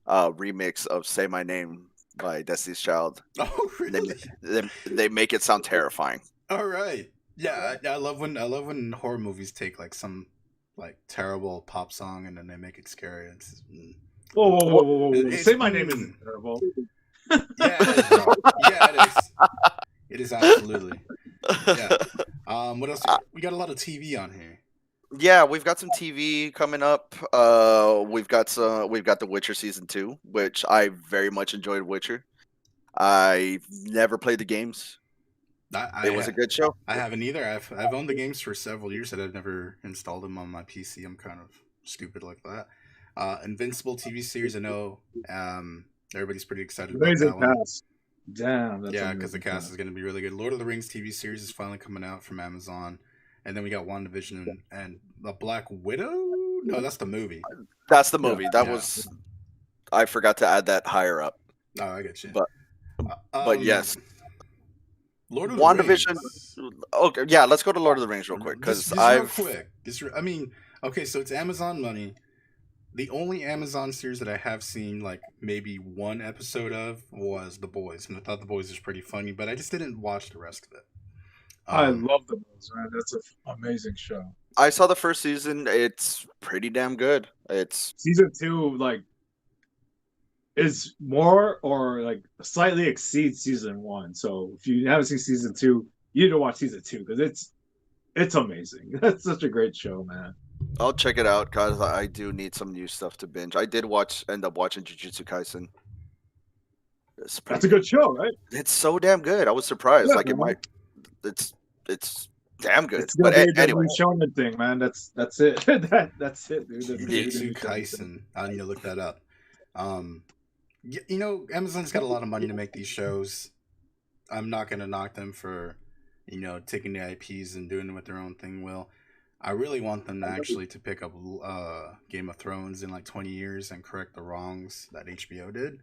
remix of "Say My Name" by Destiny's Child. Oh, really? They make it sound terrifying. All right. Yeah, I love when horror movies take like some like terrible pop song and then they make it scary. Whoa. Say My Name isn't terrible. Yeah, it is, bro. Yeah, it is. It is absolutely. Yeah. What else? We got a lot of TV on here. Yeah, we've got some TV coming up. We've got The Witcher season 2, which I very much enjoyed. Witcher. I've never played the games. It was a good show. I haven't either. I've owned the games for several years, and I've never installed them on my PC. I'm kind of stupid like that. Invincible TV series. I know. Everybody's pretty excited about that one. Damn. Yeah, because the cast is going to be really good. Lord of the Rings TV series is finally coming out from Amazon. And then we got WandaVision and The Black Widow? No, that's the movie. That's the movie. Was... I forgot to add that higher up. Oh, I get you. But yes. Lord of the WandaVision. Rings. Okay, yeah, let's go to Lord of the Rings real quick. Because real quick. Okay, so it's Amazon money. The only Amazon series that I have seen like maybe one episode of was The Boys, and I thought The Boys was pretty funny, but I just didn't watch the rest of it. I love The Boys, man. That's an amazing show. I saw the first season. It's pretty damn good. It's Season 2 like is more or like slightly exceeds season 1. So if you haven't seen season 2, you need to watch season 2 because it's amazing. That's such a great show, man. I'll check it out because I do need some new stuff to binge. I did end up watching Jujutsu Kaisen. It's That's a pretty. good show, right? It's so damn good. I was surprised. Yeah, Like it man. might. It's damn good. It's gonna But be the anyway, new shonen thing, man. That's it. That's it, dude. That's gonna be the Jujutsu new shonen thing. Kaisen. I need to look that up. You know, Amazon's got a lot of money to make these shows. I'm not gonna knock them for, you know, taking the IPs and doing it with their own thing. Will I really want them to actually to pick up Game of Thrones in like 20 years and correct the wrongs that HBO did?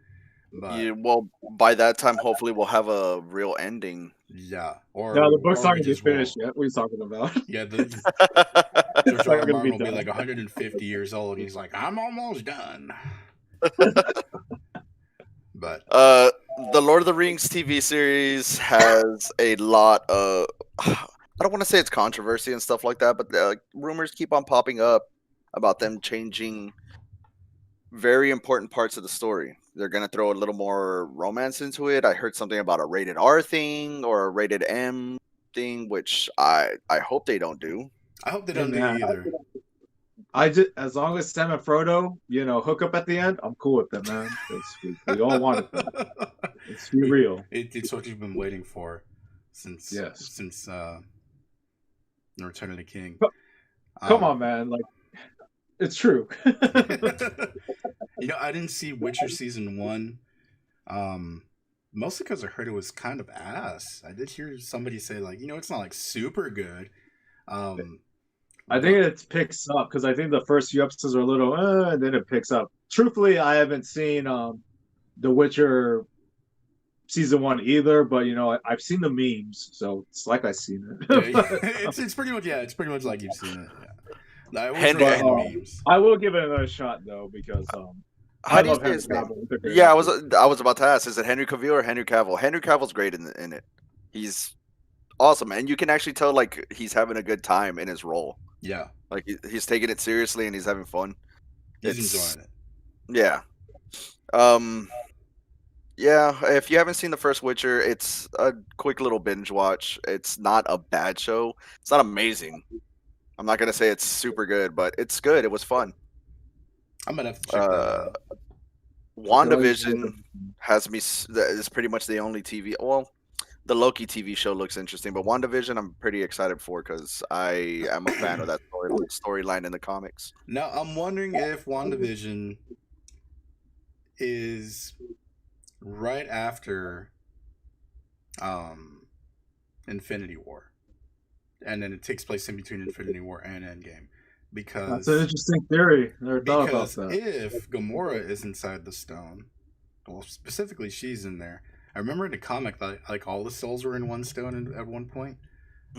But well, by that time, hopefully, we'll have a real ending. yeah, or No, the book's or not we gonna be just will. finished yet. What are you talking about? Yeah, It's George not R. R. gonna Martin be will be done. like 150 years old. And he's like, I'm almost done. But The Lord of the Rings TV series has a lot of. I don't want to say it's controversy and stuff like that, but rumors keep on popping up about them changing very important parts of the story. They're gonna throw a little more romance into it. I heard something about a rated R thing or a rated M thing, which I hope they don't do. I hope they Hey, don't do man, either. I just as long as Sam and Frodo, hook up at the end, I'm cool with them, man. We all want it. Let's be real. It's what you've been waiting for since Yes. The Return of the King. Come on, man. Like, it's true. You know, I didn't see Witcher season 1, mostly because I heard it was kind of ass. I did hear somebody say like, you know, it's not like super good. I think it picks up because I think the first few episodes are a little, and then it picks up. Truthfully, I haven't seen The Witcher season 1 either, but I've seen the memes, so it's like I've seen it. Yeah, it's pretty much like you've seen it. Yeah. I always Henry- remember But, the memes. I will give it another shot though because How I do you love say Henry his name? Cavill. He's a great Yeah, actor. I was about to ask, is it Henry Cavill or Henry Cavill? Henry Cavill's great in it. He's awesome, and you can actually tell like he's having a good time in his role. Yeah, Like he's taking it seriously and he's having fun. he's It's enjoying it. yeah. Yeah, if you haven't seen the first Witcher, it's a quick little binge watch. It's not a bad show. It's not amazing. I'm not gonna say it's super good, but it's good. It was fun. I'm gonna have to check that out. WandaVision has me. Is pretty much the only TV. Well, the Loki TV show looks interesting, but WandaVision I'm pretty excited for because I am a fan of that storyline in the comics. Now I'm wondering if WandaVision is right after Infinity War, and then it takes place in between Infinity War and Endgame. Because That's an interesting theory. Never thought about that. if Gamora is inside the stone, well, specifically she's in there. I remember in the comic that like all the souls were in one stone at one point,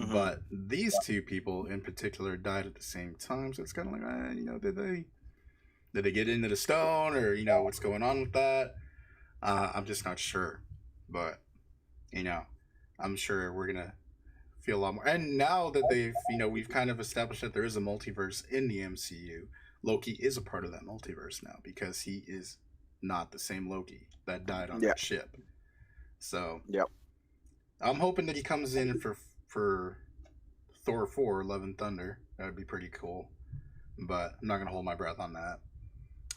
but these two people in particular died at the same time. So it's kind of like, did they get into the stone, or what's going on with that? I'm just not sure, but I'm sure we're gonna feel a lot more. And now that we've kind of established that there is a multiverse in the MCU, Loki is a part of that multiverse now because he is not the same Loki that died on that ship. So I'm hoping that he comes in for Thor 4, Love and Thunder. That would be pretty cool, but I'm not gonna hold my breath on that.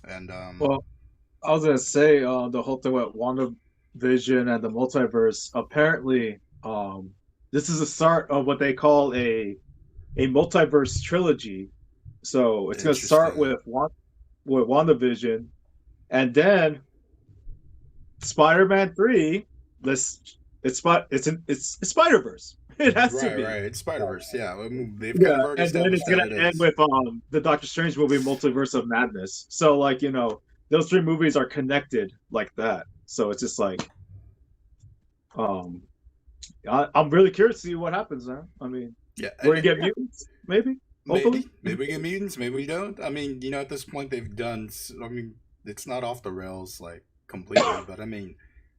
And well, I was gonna say the whole thing with WandaVision and the multiverse. Apparently, this is the start of what they call a multiverse trilogy. So it's gonna start with WandaVision, and then Spider-Man 3. It's Spider-Verse. It has to be. Right. It's Spider-Verse. Yeah, they've kind of already and then it's gonna end with the Doctor Strange movie, Multiverse of Madness. So like those 3 movies are connected like that. So it's just like, I'm really curious to see what happens there. I mean, we're gonna get mutants, maybe. Hopefully. Maybe we get mutants. Maybe we don't. I mean, at this point they've done. I mean, it's not off the rails like completely, but I mean,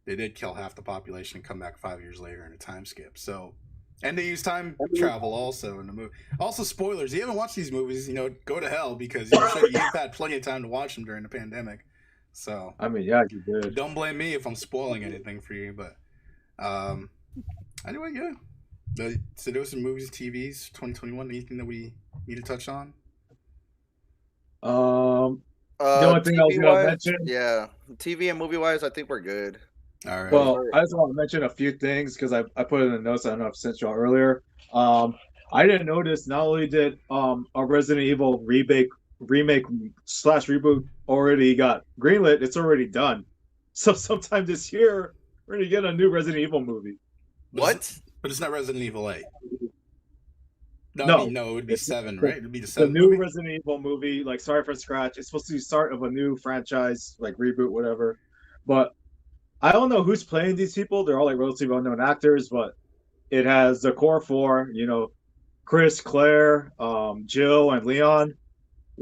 they did kill half the population and come back 5 years later in a time skip. So, And they use time travel also in the movie. Also, spoilers. You haven't watched these movies, go to hell because you've had plenty of time to watch them during the pandemic. So, I mean, yeah, you did. don't blame me if I'm spoiling anything for you. But anyway, yeah. So there was some movies, TVs, 2021. Anything that we need to touch on? The only thing I was going to mention. Yeah, TV and movie wise, I think we're good. All right. Well, I just want to mention a few things because I put it in the notes. I don't know if I sent y'all earlier. I didn't notice not only did a Resident Evil remake slash reboot already got greenlit, it's already done. So sometime this year we're gonna get a new Resident Evil movie. What? But it's not Resident Evil 8. No, No. I mean, no, it would be 7, right? It would be the 7th new movie? Resident Evil movie, like started from scratch. It's supposed to be the start of a new franchise, like reboot, whatever. But I don't know who's playing these people. They're all like relatively unknown actors, but it has the core four, Chris, Claire, Jill, and Leon,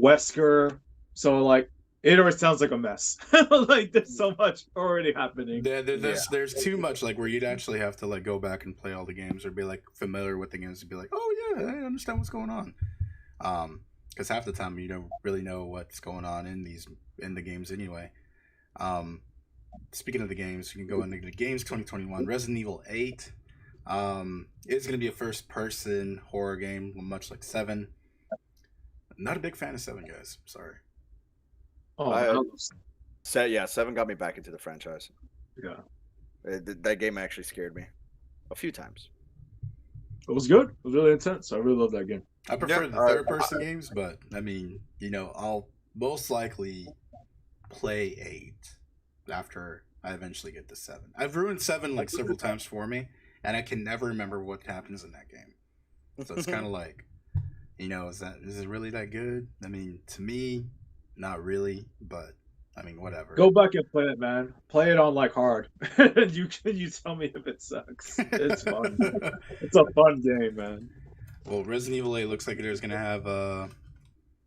Wesker. So like it already sounds like a mess. Like there's so much already happening. There's too much like where you'd actually have to like go back and play all the games or be like familiar with the games and be like, oh yeah, I understand what's going on. Because half the time you don't really know what's going on in the games anyway. Speaking of the games, you can go into the games 2021. Resident Evil 8 is going to be a first-person horror game, much like 7. Not a big fan of 7, guys. Sorry. Oh, 7 got me back into the franchise. Yeah. That game actually scared me a few times. It was good. It was really intense. I really love that game. I prefer the third-person games, but I mean, I'll most likely play 8 after I eventually get to 7. I've ruined 7 like several times for me, and I can never remember what happens in that game. So it's kind of like, is it really that good? I mean, to me, not really, but I mean, whatever. Go back and play it, man. Play it on like hard. You tell me if it sucks. It's fun. It's a fun game, man. Well, Resident Evil 8 looks like there's gonna have a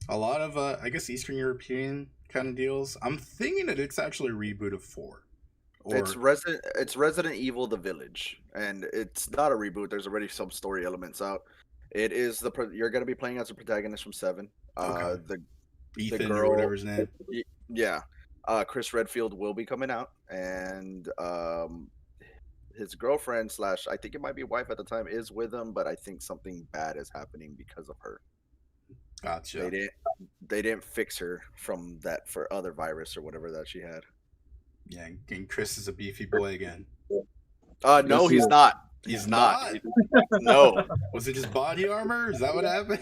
lot of I guess Eastern European kind of deals. I'm thinking that it's actually a reboot of 4. It's Resident Evil: The Village, and it's not a reboot. There's already some story elements out. It is you're gonna be playing as a protagonist from 7. Okay. Ethan, the girl, or whatever his name. Yeah. Chris Redfield will be coming out, and his girlfriend / I think it might be wife at the time is with him, but I think something bad is happening because of her. Gotcha. They didn't fix her from that for other virus or whatever that she had. Yeah, and Chris is a beefy boy again. No, he's not. He's not. No. Was it just body armor? Is that what happened?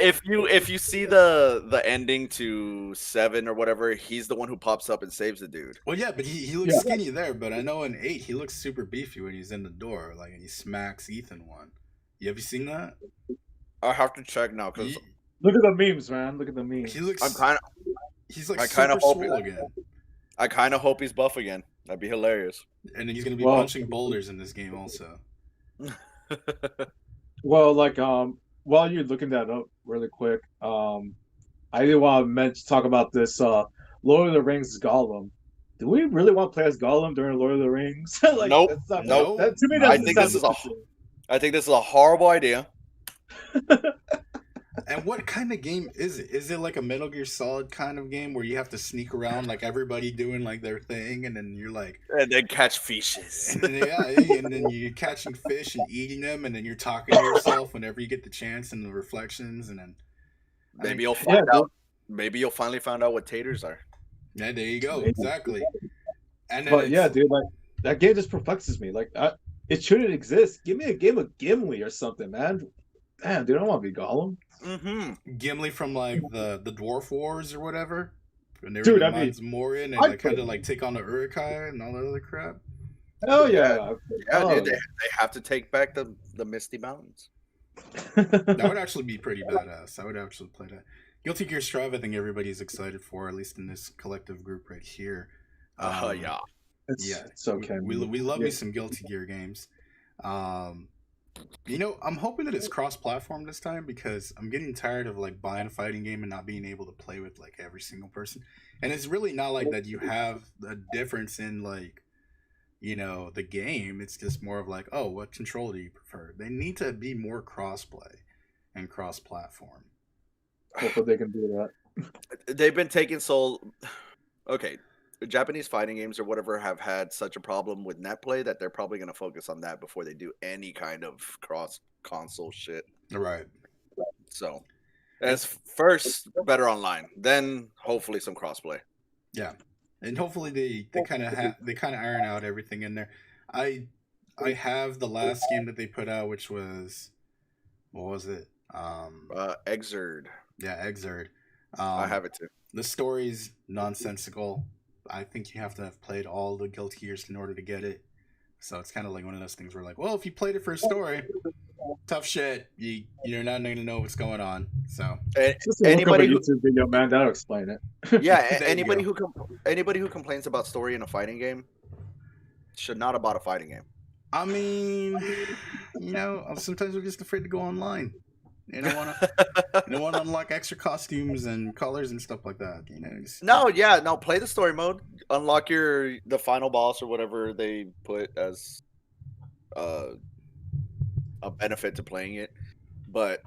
If you see the ending to 7 or whatever, he's the one who pops up and saves the dude. Well, yeah, but he looks skinny there. But I know in 8 he looks super beefy when he's in the door, like, and he smacks Ethan one. Have you seen that? I have to check now because look at the memes, man. Look at the memes. He looks. He's like super swole again. I kind of hope he's buff again. That'd be hilarious. And then he's gonna be punching boulders in this game also. Well, like while you're looking that up really quick, I did want to talk about this Lord of the Rings Gollum. Do we really want to play as Gollum during Lord of the Rings? Like, nope. Nope. That, to me, I think this is a horrible idea. And what kind of game is it? Is it like a Metal Gear Solid kind of game where you have to sneak around like everybody doing like their thing, and then you're like, and then catch fishes. And then you're catching fish and eating them, and then you're talking to yourself whenever you get the chance and the reflections, and then maybe you'll find out. Maybe you'll finally find out what taters are. Yeah, there you go. Exactly. And then but yeah, dude, like that game just perplexes me. Like, it shouldn't exist. Give me a game of Gimli or something, man. Damn, dude, I don't want to be Gollum. Mm-hmm. Gimli from like the Dwarf Wars or whatever. And they were dude, Moria, and they like had to like take on the Uruk-hai and all that other crap. Oh yeah. Dude, they have to take back the Misty Mountains. That would actually be pretty badass. I would actually play that. Guilty Gear Strive, I think everybody's excited for, at least in this collective group right here. Yeah. It's okay. We love me some Guilty Gear games. I'm hoping that it's cross-platform this time because I'm getting tired of like buying a fighting game and not being able to play with like every single person. And it's really not like that you have a difference in like the game. It's just more of like, oh, what control do you prefer? They need to be more crossplay and cross-platform. Hopefully they can do that. They've been taking okay. Japanese fighting games or whatever have had such a problem with net play that they're probably going to focus on that before they do any kind of cross console shit. Right. So, as first, better online, then hopefully some crossplay. Yeah, and hopefully they kind of iron out everything in there. I have the last game that they put out, which was, what was it? Exerd. Yeah, Exerd. I have it too. The story's nonsensical. I think you have to have played all the Guilty Gears in order to get it. So it's kind of like one of those things where like, well, if you played it for a story, tough shit. You're not going to know what's going on. So anybody YouTube video, man, that'll explain it. Yeah, anybody who complains about story in a fighting game should not have bought a fighting game. I mean, sometimes we're just afraid to go online. You don't want to unlock extra costumes and colors and stuff like that. No, play the story mode. Unlock the final boss or whatever they put as a benefit to playing it. But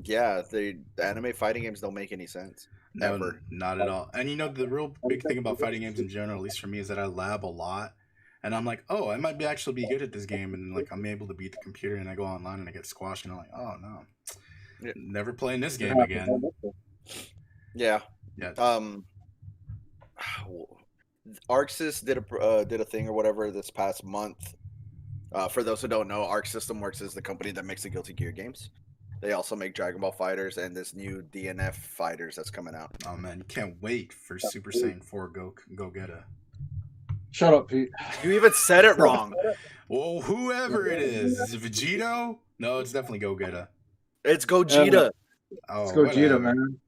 yeah, the anime fighting games don't make any sense. No, ever. Not at all. And the real big thing about fighting games in general, at least for me, is that I lab a lot. And I'm like, oh, I might actually be good at this game, and like I'm able to beat the computer, and I go online and I get squashed, and I'm like, oh no. Never playing this game again. Yeah. ArcSys did a thing or whatever this past month. For those who don't know, Arc System Works is the company that makes the Guilty Gear games. They also make Dragon Ball Fighters and this new DNF Fighters that's coming out. Oh man, you can't wait for Super Saiyan 4 Go Geta. Shut up, Pete. You even said it wrong. Well, whoever it is it Vegito? No, it's definitely Go Geta. It's Gogeta. It's Gogeta, man.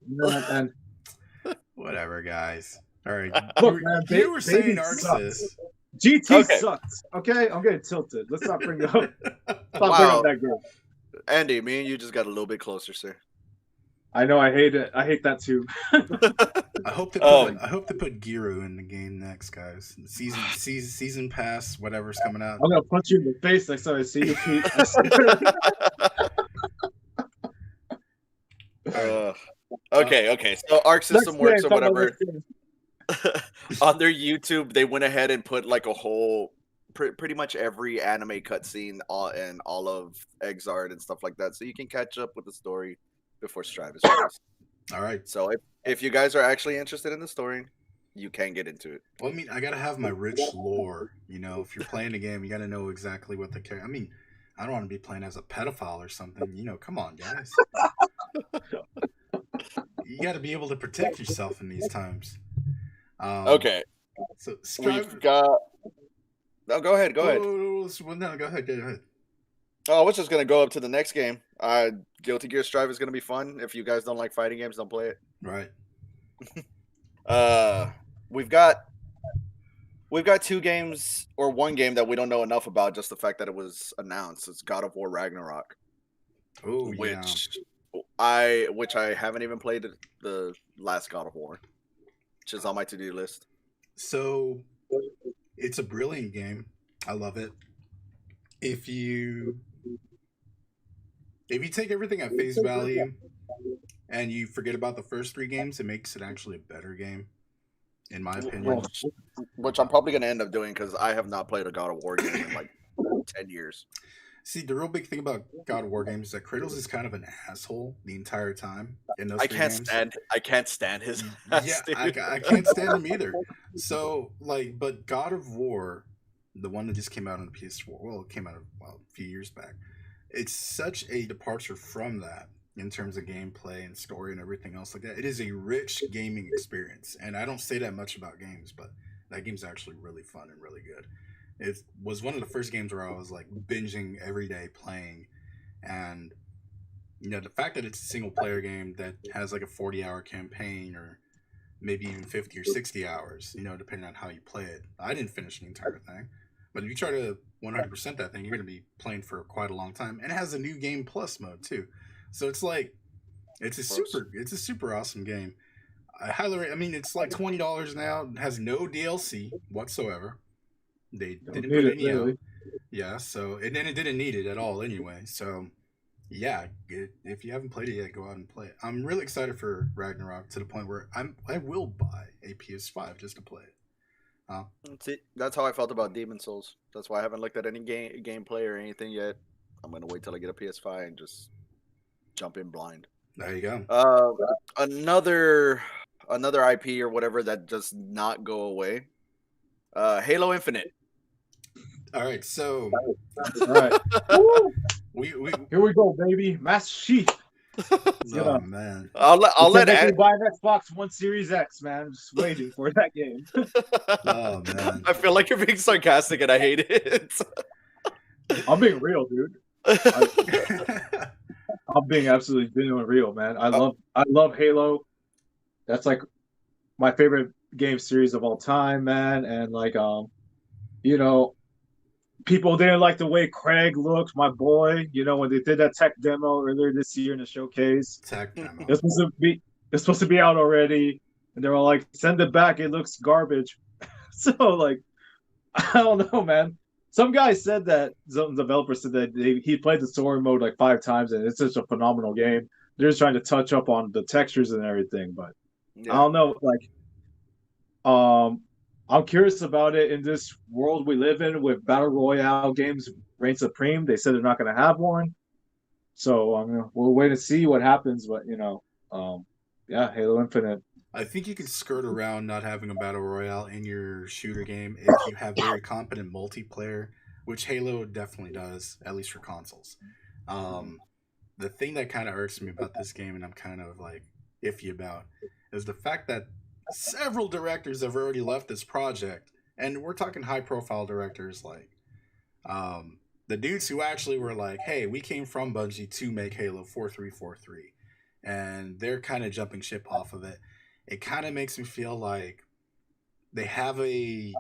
Whatever, guys. All right. Look, man, you were saying ArcSys. GT sucks. Okay, I'm getting tilted. Let's not bring up. Bring up that girl. Andy, me and you just got a little bit closer, sir. I know. I hate it. I hate that too. I hope to put Giru in the game next, guys. Season pass, whatever's coming out. I'm gonna punch you in the face next time I see you, Pete. Okay. So Arc System Works or whatever. On their YouTube, they went ahead and put like a whole, pretty much every anime cutscene and all of Exard and stuff like that, so you can catch up with the story before Strive is released. All right. So if you guys are actually interested in the story, you can get into it. Well, I mean, I gotta have my rich lore. If you're playing a game, you gotta know exactly what the character. I mean, I don't want to be playing as a pedophile or something. Come on, guys. You got to be able to protect yourself in these times. Okay. So we've got. No, go ahead. No, go ahead. Oh, I was just gonna go up to the next game. Guilty Gear Strive is gonna be fun. If you guys don't like fighting games, don't play it. Right. We've got two games or one game that we don't know enough about. Just the fact that it was announced. It's God of War Ragnarok. Oh, which I haven't even played the last God of War, which is on my to-do list. So it's a brilliant game. I love it. If you take everything at face value and you forget about the first three games, it makes it actually a better game, in my opinion. Which I'm probably going to end up doing because I have not played a God of War game in like 10 years. See, the real big thing about God of War games is that Kratos is kind of an asshole the entire time in those I can't stand his ass, yeah, I can't stand him either. So, but God of War, the one that just came out on the PS4, well, it came out a few years back. It's such a departure from that in terms of gameplay and story and everything else like that. It is a rich gaming experience, and I don't say that much about games, but that game's actually really fun and really good. It was one of the first games where I was like binging every day playing, and the fact that it's a single player game that has like a 40-hour campaign or maybe even 50 or 60 hours, depending on how you play it. I didn't finish the entire thing, but if you try to 100% that thing, you're going to be playing for quite a long time, and it has a new game plus mode too. So it's a super awesome game. I mean, it's like $20 now. It has no DLC whatsoever. They Don't didn't need put it, any out. really. Yeah, so and then it didn't need it at all anyway. So yeah, if you haven't played it yet, go out and play it. I'm really excited for Ragnarok to the point where I will buy a PS5 just to play it. See, that's how I felt about Demon Souls. That's why I haven't looked at any gameplay or anything yet. I'm gonna wait till I get a PS5 and just jump in blind. There you go. Another IP or whatever that does not go away. Halo Infinite. All right, so All right. Woo! we Here we go, baby. Master Chief. oh man, I'll let make me buy an Xbox One Series X, man. I'm just waiting for that game. oh man. I feel like you're being sarcastic and I hate it. I'm being real, dude. I'm being absolutely genuine real, man. I love Halo. That's like my favorite game series of all time, man. And like you know, people didn't like the way Craig looked, my boy. You know, when they did that tech demo earlier this year in the showcase. Tech demo. It's supposed to be out already. And they were like, send it back, it looks garbage. So like I don't know, man. Some guy said that some developer said that he played the story mode like 5 times and it's such a phenomenal game. They're just trying to touch up on the textures and everything, but Yeah. I don't know. Like, I'm curious about it in this world we live in with battle royale games reign supreme. They said they're not going to have one, so we'll wait and see what happens. But yeah, Halo Infinite. I think you can skirt around not having a battle royale in your shooter game if you have very competent multiplayer, which Halo definitely does, at least for consoles. The thing that kind of irks me about this game, and I'm kind of like iffy about, is the fact that several directors have already left this project, and we're talking high-profile directors like the dudes who actually were like, "Hey, we came from Bungie to make Halo 4343," and they're kind of jumping ship off of it. It kind of makes me feel like they have a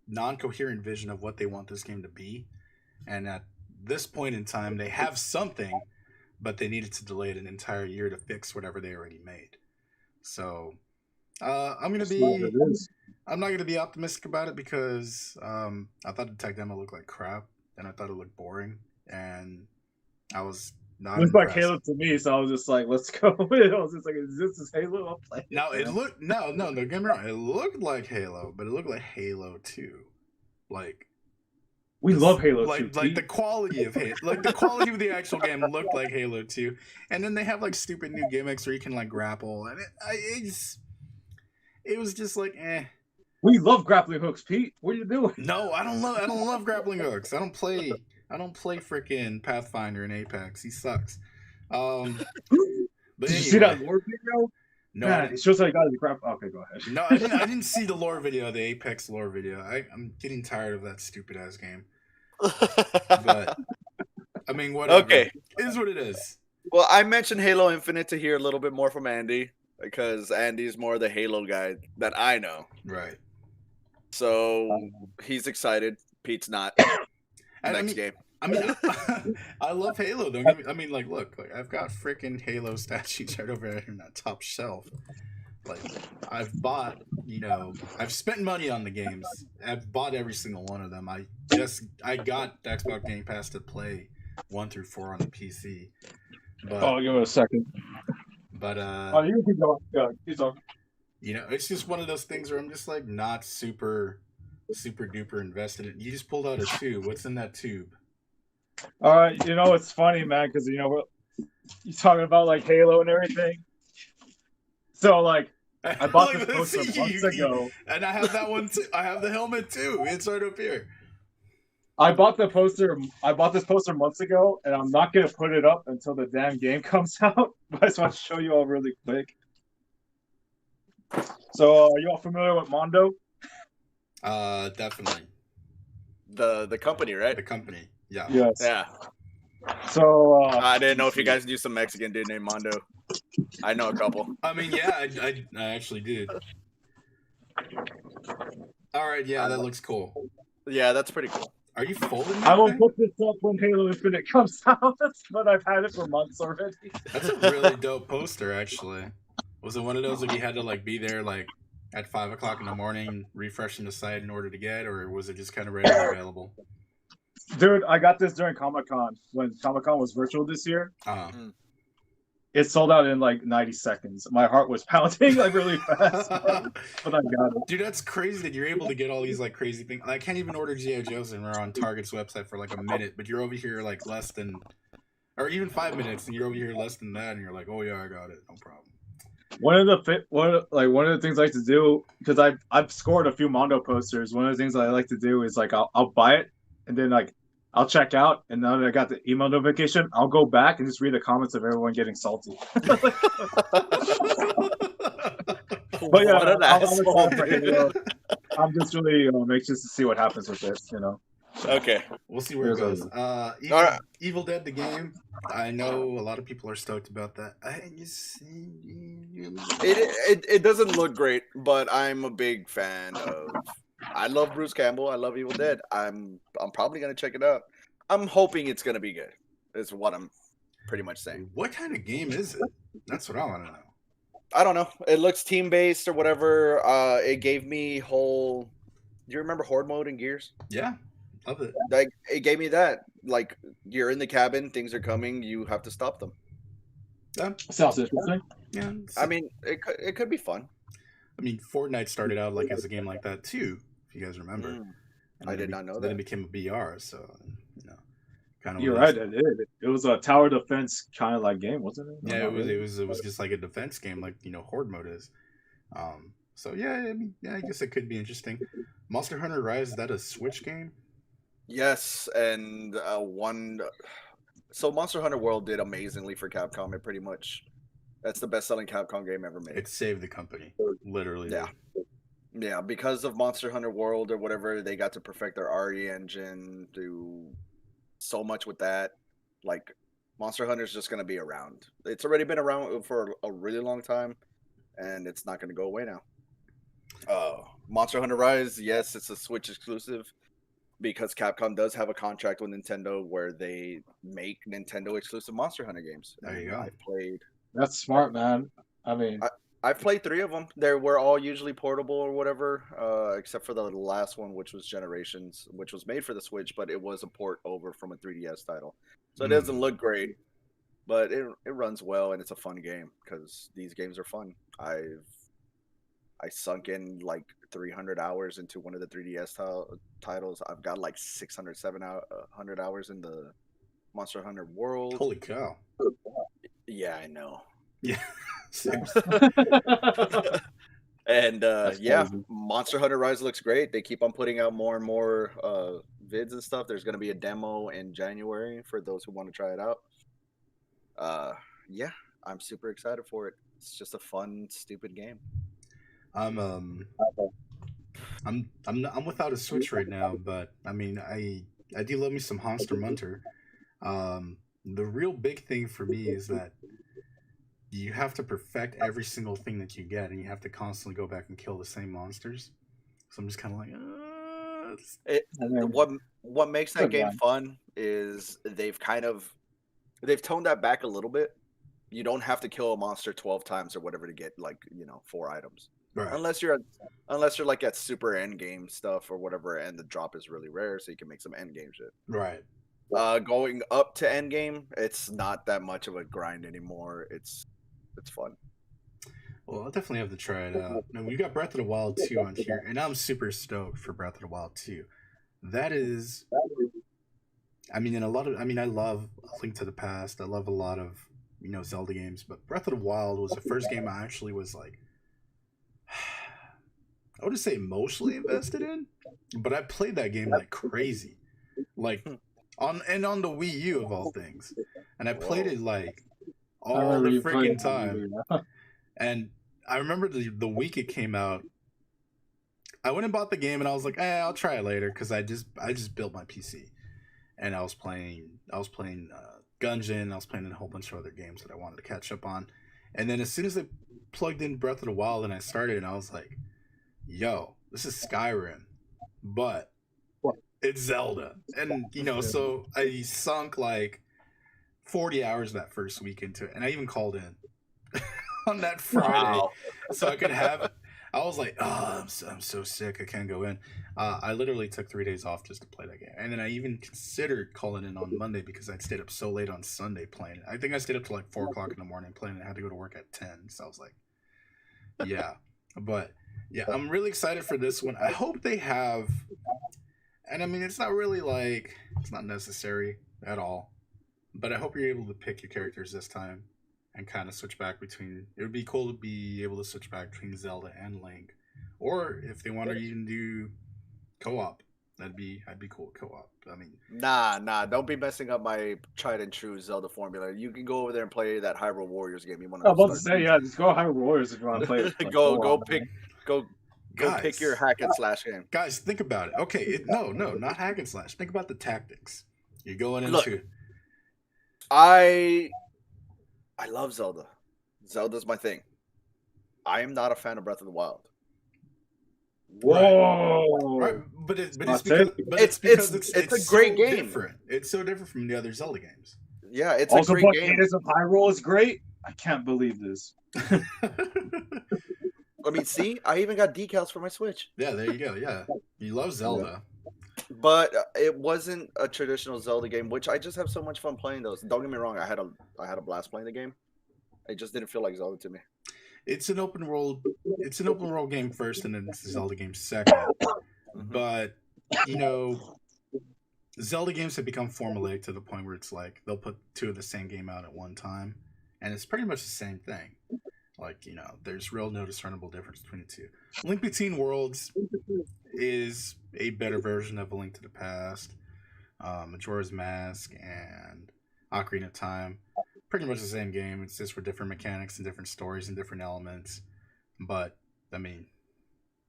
non-coherent vision of what they want this game to be, and at this point in time, they have something, but they needed to delay it an entire year to fix whatever they already made. So I'm not gonna be optimistic about it because I thought the tech demo looked like crap, and I thought it looked boring, and I was not. It was like Halo to me, so I was just like, "Let's go." I was just like, "Is this Halo?" I'll play. No, it looked no. Don't get me wrong. It looked like Halo, but it looked like Halo 2. Like we love Halo 2. Like the quality of Halo, like the quality of the actual game looked like Halo 2, and then they have like stupid new gimmicks where you can like grapple, and it was just like eh. We love grappling hooks, Pete. What are you doing? No, I don't love grappling hooks. I don't play freaking Pathfinder and Apex. He sucks. But Did you see that lore video? No, man, it shows how you got to grab. Okay, go ahead. No, I didn't see the lore video, the Apex lore video. I'm getting tired of that stupid ass game. But I mean, whatever. Okay, it is what it is. Well, I mentioned Halo Infinite to hear a little bit more from Andy because Andy's more the Halo guy that I know. Right. So he's excited. Pete's not. Next game. I mean, I love Halo. Look, I've got freaking Halo statues right over there in that top shelf. Like, I've bought, I've spent money on the games. I've bought every single one of them. I got the Xbox Game Pass to play 1 through 4 on the PC. But, give it a second. But you can go. Yeah, he's on. It's just one of those things where I'm just like not super duper invested in. You just pulled out a tube. What's in that tube? All right, it's funny, man, because you're talking about like Halo and everything. So like, I bought this poster months ago, and I have that one too. I have the helmet too. It's right up here. I bought this poster months ago, and I'm not gonna put it up until the damn game comes out. But I just want to show you all really quick. So, are you all familiar with Mondo? Definitely. The company, right? The company. Yeah. Yes. Yeah. So I didn't know if you guys knew some Mexican dude named Mondo. I know a couple. I mean, yeah, I actually did. All right, yeah, that looks cool. Yeah, that's pretty cool. Are you folding that I will thing? put this up when Halo Infinite comes out, but I've had it for months already. That's a really dope poster, actually. Was it one of those like you had to like be there like at 5 o'clock in the morning refreshing the site in order to get, or was it just kind of readily available? Dude, I got this during Comic-Con when Comic-Con was virtual this year. It sold out in like 90 seconds. My heart was pounding like really fast, but I got it. Dude, that's crazy that you're able to get all these like crazy things. I can't even order G.I. Joes and we're on Target's website for like a minute, but you're over here like less than, or even 5 minutes, and you're over here less than that, and you're like, oh yeah, I got it, no problem. One of the things I like to do, because I've scored a few Mondo posters. One of the things I like to do is like I'll buy it and then like I'll check out, and now that I got the email notification, I'll go back and just read the comments of everyone getting salty. But yeah, What an asshole, I'm just really anxious to see what happens with this. You know. Okay, we'll see where it goes. Evil Dead the game. I know a lot of people are stoked about that. It doesn't look great, but I'm a big fan of. I love Bruce Campbell. I love Evil Dead. I'm probably gonna check it out. I'm hoping it's gonna be good. Is what I'm pretty much saying. What kind of game is it? That's what I want to know. I don't know. It looks team based or whatever. It gave me whole. Do you remember Horde mode in Gears? Yeah, love it. Like it gave me that. Like you're in the cabin, things are coming, you have to stop them. Sounds interesting. Yeah, I mean, it could be fun. I mean, Fortnite started out like as a game like that too, if you guys remember. And I did not know that. Then it became a BR, so kind of. You're right. It was a tower defense kind of like game, wasn't it? Yeah, it was just like a defense game, like Horde mode is. So yeah, I mean, I guess it could be interesting. Monster Hunter Rise, is that a Switch game? Yes, and So Monster Hunter World did amazingly for Capcom. It pretty much. That's the best-selling Capcom game ever made. It saved the company, literally. Yeah. Yeah, because of Monster Hunter World or whatever, they got to perfect their RE engine, do so much with that. Like, Monster Hunter's just going to be around. It's already been around for a really long time, and it's not going to go away now. Monster Hunter Rise, yes, it's a Switch exclusive, because Capcom does have a contract with Nintendo where they make Nintendo exclusive Monster Hunter games. There you go. That's smart, man. I mean, I've played 3 of them. They were all usually portable or whatever, except for the last one, which was Generations, which was made for the Switch, but it was a port over from a 3DS title. So it doesn't look great, but it runs well, and it's a fun game because these games are fun. I sunk in like 300 hours into one of the 3DS titles. I've got like 600 hours in the Monster Hunter World. Holy cow. Yeah, I know. Yeah. And yeah, Monster Hunter Rise looks great. They keep on putting out more and more vids and stuff. There's going to be a demo in January for those who want to try it out. Yeah, I'm super excited for it. It's just a fun, stupid game. I'm without a Switch right now, but I mean, I do love me some Monster Hunter. The real big thing for me is that you have to perfect every single thing that you get, and you have to constantly go back and kill the same monsters. So I'm just kind of like, what makes that game fun is they've toned that back a little bit. You don't have to kill a monster 12 times or whatever to get 4 items. Right. Unless you're like at super end game stuff or whatever, and the drop is really rare, so you can make some end game shit. Right. Going up to end game, it's not that much of a grind anymore. It's fun. Well, I'll definitely have to try it out. Now, we got Breath of the Wild 2 on here, and I'm super stoked for Breath of the Wild 2. That is, I love A Link to the Past. I love a lot of, Zelda games, but Breath of the Wild was the first game I actually was like, I would say emotionally invested in, but I played that game like crazy. Like, on the Wii U of all things. And I played it like all the freaking time. And I remember the week it came out, I went and bought the game and I was like, I'll try it later, because I just built my PC. And I was playing Gungeon, I was playing a whole bunch of other games that I wanted to catch up on. And then as soon as I plugged in Breath of the Wild and I started, and I was like, yo, this is Skyrim, but it's Zelda. And, so I sunk like 40 hours that first week into it. And I even called in on that Friday so I could have I was like, oh, I'm so sick. I can't go in. I literally took 3 days off just to play that game. And then I even considered calling in on Monday because I'd stayed up so late on Sunday playing it. I think I stayed up till like 4 o'clock in the morning playing it. I had to go to work at 10. So I was like, yeah. But yeah, I'm really excited for this one. I hope they have, and I mean, it's not really like, it's not necessary at all. But I hope you're able to pick your characters this time and kind of switch back between. It would be cool to be able to switch back between Zelda and Link, or if they want to even do co-op, I'd be cool with co-op. I mean, Nah, don't be messing up my tried and true Zelda formula. You can go over there and play that Hyrule Warriors game. You want I was about to to say, yeah, just go Hyrule Warriors if you want to play it. Like, go pick your guys, hack and slash game. guys, think about it. Okay, no, not hack and slash. Think about the tactics. You're going into. Look, I love Zelda. Zelda's my thing. I am not a fan of Breath of the Wild. Whoa! Right, but it's a great game. Different. It's so different from the other Zelda games. Yeah, it's also, a great game. Cadence of Hyrule is great. I can't believe this. I mean, see, I even got decals for my Switch. Yeah, there you go. Yeah, you love Zelda. But it wasn't a traditional Zelda game, which I just have so much fun playing those. Don't get me wrong, I had a blast playing the game. It just didn't feel like Zelda to me. It's an open world. It's an open world game first, and then it's a Zelda game second. But you know, Zelda games have become formulaic to the point where it's like they'll put two of the same game out at one time, and it's pretty much the same thing. Like, you know, there's real no discernible difference between the two. Link Between Worlds is a better version of A Link to the Past, Majora's Mask, and Ocarina of Time. Pretty much the same game. It's just for different mechanics and different stories and different elements. But, I mean...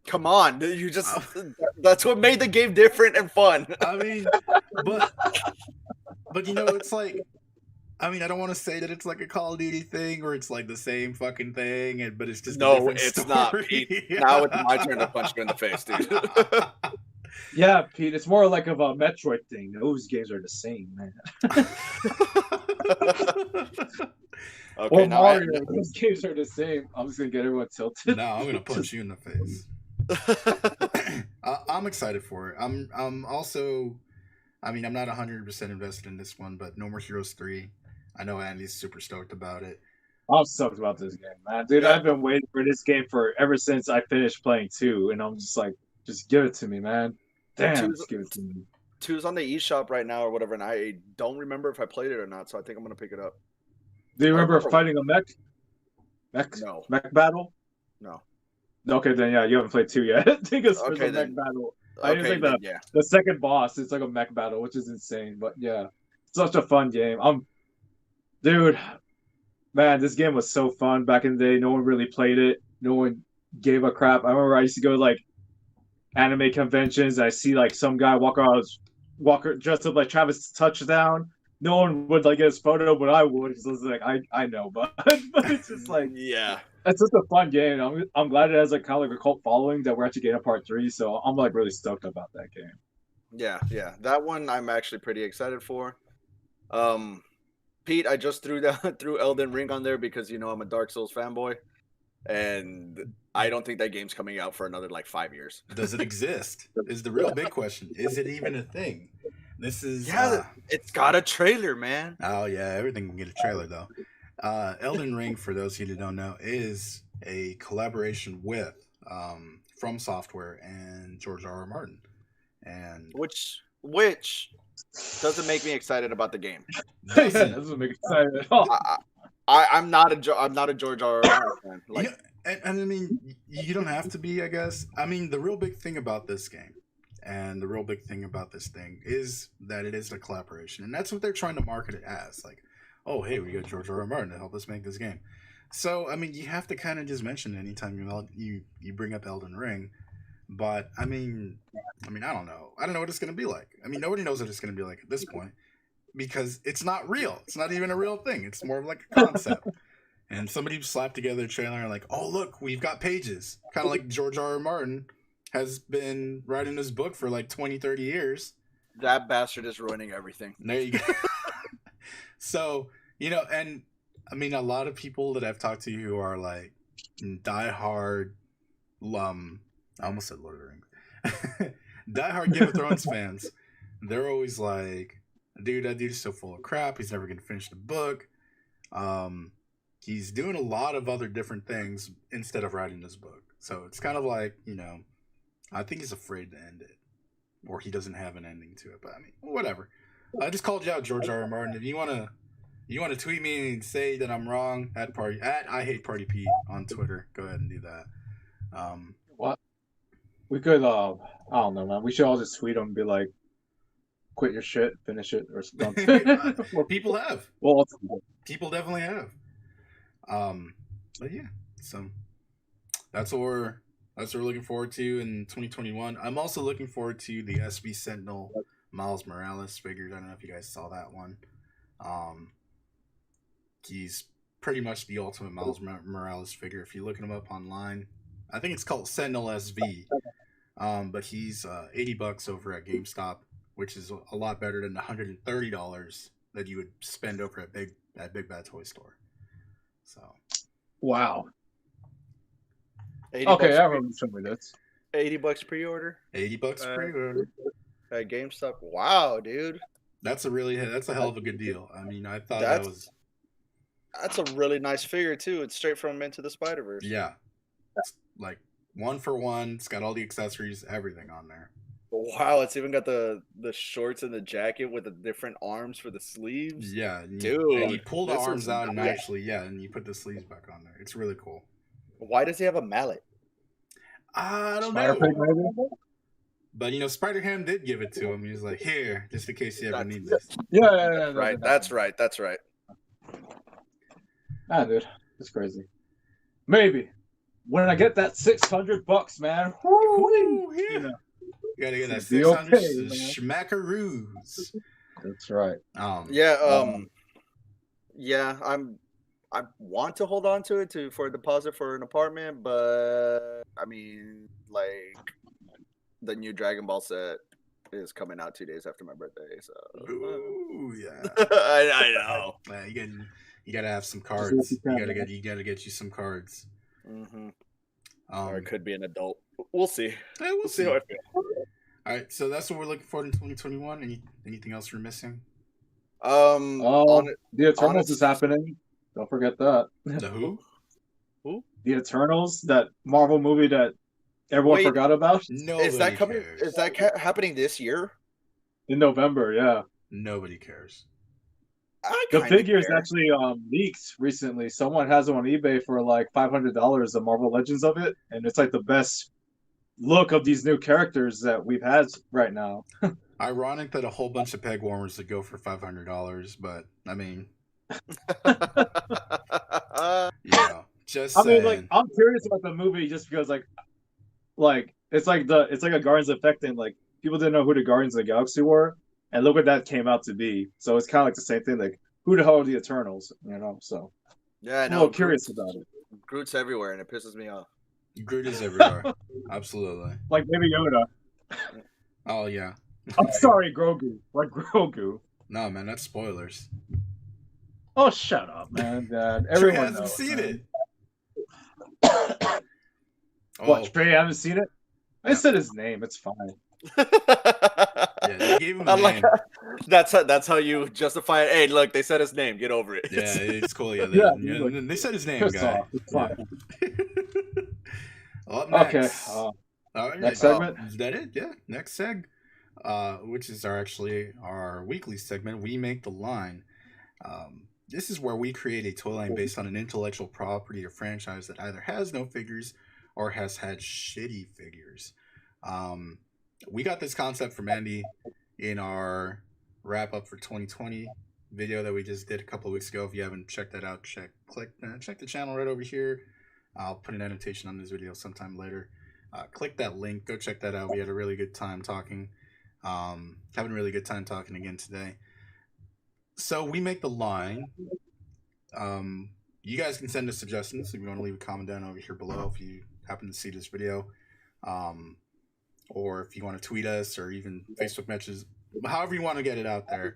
Come on, you just... that's what made the game different and fun. I mean, but you know, it's like... I mean, I don't want to say that it's like a Call of Duty thing or it's like the same fucking thing, but it's just no, it's not, Pete. Now it's my turn to punch you in the face, dude. Yeah, Pete, it's more like of a Metroid thing. Those games are the same, man. Okay, or Mario, those games are the same. I'm just gonna get everyone tilted. No, I'm gonna punch you in the face. I'm excited for it. I'm also, I mean, I'm not 100% invested in this one, but No More Heroes 3. I know Andy's super stoked about it. I'm stoked about this game, man. Dude, I've been waiting for this game ever since I finished playing 2, and I'm just like, just give it to me, man. Damn, just give it to me. 2's on the eShop right now or whatever, and I don't remember if I played it or not, so I think I'm going to pick it up. Do you remember fighting a mech? No. Mech battle? No. Okay, then yeah, you haven't played 2 yet. I think it's okay, a mech battle. Okay, it's like the second boss. It's like a mech battle, which is insane. But yeah, such a fun game. Dude, man, this game was so fun back in the day. No one really played it. No one gave a crap. I remember I used to go to like anime conventions. I see like some guy walk dressed up like Travis Touchdown. No one would like get his photo, but I would. Because I was like, I know, but it's just like, yeah, it's just a fun game. I'm glad it has like kind of like a cult following that we're actually getting a part 3. So I'm like really stoked about that game. Yeah, that one I'm actually pretty excited for. Pete, I just threw Elden Ring on there because you know I'm a Dark Souls fanboy, and I don't think that game's coming out for another like 5 years. Does it exist? Is the real big question. Is it even a thing? This is it's got a trailer, man. Oh yeah, everything can get a trailer though. Elden Ring, for those of you who don't know, is a collaboration with From Software and George R.R. Martin, and which doesn't make me excited about the game. Doesn't make me excited at all. I'm not a George R.R. Martin fan. Like, and I mean, you don't have to be, I guess. I mean, the real big thing about this game and the real big thing about this thing is that it is a collaboration, and that's what they're trying to market it as. Like, oh, hey, we got George R.R. Martin to help us make this game. So, I mean, you have to kind of just mention it anytime you bring up Elden Ring. But I mean, I don't know. I don't know what it's going to be like. I mean, nobody knows what it's going to be like at this point because it's not real. It's not even a real thing. It's more of like a concept. And somebody slapped together a trailer and like, oh, look, we've got pages. Kind of like George R.R. Martin has been writing his book for like 20, 30 years. That bastard is ruining everything. There you go. So, you know, and I mean, a lot of people that I've talked to who are like diehard I almost said Lord of the Rings. Diehard Game of Thrones fans, they're always like, dude, that dude's so full of crap. He's never gonna finish the book. He's doing a lot of other different things instead of writing this book. So it's kind of like, I think he's afraid to end it, or he doesn't have an ending to it. But I mean, whatever. I just called you out, George R. R. Martin. If you wanna tweet me and say that I'm wrong, at I hate Party Pete on Twitter, go ahead and do that. What? We could, I don't know, man. We should all just tweet him and be like, quit your shit, finish it, or something. People have. Well, people definitely have. But yeah, so that's what we're looking forward to in 2021. I'm also looking forward to the SB Sentinel Miles Morales figure. I don't know if you guys saw that one. He's pretty much the ultimate Miles Morales figure. If you're looking him up online, I think it's called Sentinel SV. But he's $80 over at GameStop, which is a lot better than the $130 that you would spend over at Big Bad Toy Store. So, wow. $80 I remember some of this. $80 pre-order. $80 pre-order at GameStop. Wow, dude. That's a hell of a good deal. I mean, I thought that's a really nice figure too. It's straight from Into the Spider-Verse. Yeah, it's like 1-for-1. It's got all the accessories, everything on there. Wow, it's even got the shorts and the jacket with the different arms for the sleeves. Yeah, dude. And you pull the arms out and and you put the sleeves back on there. It's really cool. Why does he have a mallet? I don't know. But Spider-Ham did give it to him. He was like, "Here, just in case you ever need this." Yeah. Right. That's right. Ah, dude, it's crazy. Maybe when I get that $600, man. Woo, yeah. You gotta get that 600 schmackaroos. That's right. I want to hold on to it for a deposit for an apartment, but I mean, like, the new Dragon Ball set is coming out 2 days after my birthday, so. Ooh, yeah. I know. You gotta have some cards. You gotta get you some cards. Mm-hmm. Or it could be an adult. We'll see. Hey, we'll see how I feel. All right, so that's what we're looking for in 2021. Anything else we're missing? The Eternals is happening. Don't forget that. The who? The Eternals, that Marvel movie that everyone forgot about. Is that coming? Cares. Is that happening this year? In November, yeah. Nobody cares. The figures actually leaked recently. Someone has them on eBay for like $500. The Marvel Legends of it, and it's like the best look of these new characters that we've had right now. Ironic that a whole bunch of peg warmers would go for $500, but I mean, just saying. I mean, like, I'm curious about the movie just because, like it's like a Guardians effect thing. Like, people didn't know who the Guardians of the Galaxy were, and look what that came out to be. So it's kind of like the same thing. Like, who the hell are the Eternals? So yeah, I know. I'm a little curious about it. Groot's everywhere, and it pisses me off. Groot is everywhere. Absolutely. Like Baby Yoda. Oh yeah. I'm sorry, Grogu. Like Grogu. No, man, that's spoilers. Oh, shut up, man. Everyone hasn't seen it. What? Trey haven't seen it? I said his name. It's fine. Yeah, they gave him a name. That's how you justify it. Hey, look, they said his name. Get over it. Yeah, it's cool. Yeah, they said his name, guy. It's fine. Well, up next. Okay. Next segment. Is that it? Yeah. Next seg. Which is our weekly segment. We Make the Line. This is where we create a toy line based on an intellectual property or franchise that either has no figures or has had shitty figures. We got this concept from Andy in our wrap up for 2020 video that we just did a couple of weeks ago. If you haven't checked that out, check the channel right over here. I'll put an annotation on this video sometime later. Click that link. Go check that out. We had a really good time talking. Having a really good time talking again today. So we make the line. You guys can send us suggestions if you want to leave a comment down over here below if you happen to see this video. Or if you want to tweet us or even Facebook messages, however you want to get it out there.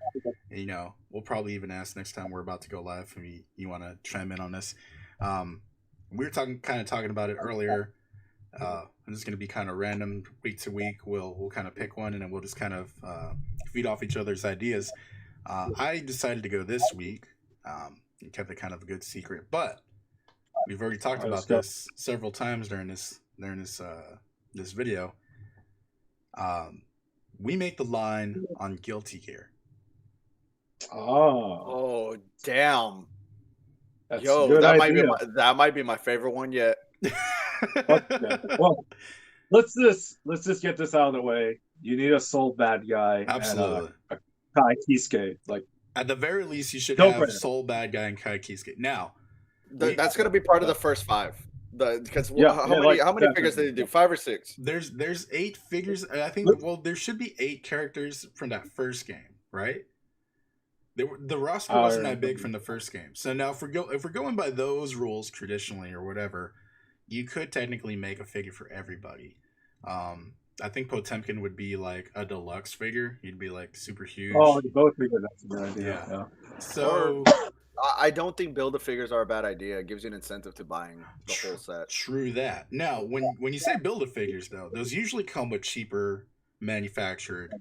We'll probably even ask next time we're about to go live if you want to chime in on this. We were talking about it earlier. And it's going to be kind of random week to week. We'll kind of pick one, and then we'll just kind of feed off each other's ideas. I decided to go this week. And kept it kind of a good secret, but we've already talked about this several times during this this video. We make the line on Guilty Gear. Oh, damn. That's Yo, a good that idea. might be my favorite one yet. Well, let's just get this out of the way. You need a soul bad guy. Absolutely. And a Kai Kisuke. Like, at the very least, you should Don't have bring it. Soul Bad Guy and Kai Kisuke. Now, That's gonna be part of the first 5. Because Yeah, how yeah, many like, how many definitely. figures did they do? 5 or 6? there's 8 figures. I think. Well, there should be 8 characters from that first game, right? The roster wasn't that big from the first game. So now, if we're going by those rules traditionally or whatever, you could technically make a figure for everybody. I think Potemkin would be like a deluxe figure. He'd be like super huge. Oh, you both figured that's a good idea. Yeah. Yeah. So I don't think Build-A-Figures are a bad idea. It gives you an incentive to buying the whole set. True that. Now, when you say Build-A-Figures, though, those usually come with cheaper manufactured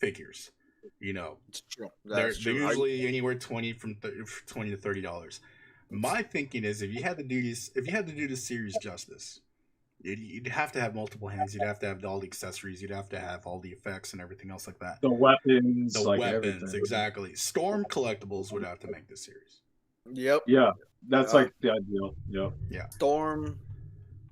figures. You know, It's true. they're That's true. usually anywhere $20 to $30. My thinking is, if you had to do this series justice, you'd have to have multiple hands. You'd have to have all the accessories. You'd have to have all the effects and everything else like that. The weapons, The like weapons, everything. exactly. Storm Collectibles would have to make this series. Yep. Yeah, that's Yeah. like the ideal. Yeah.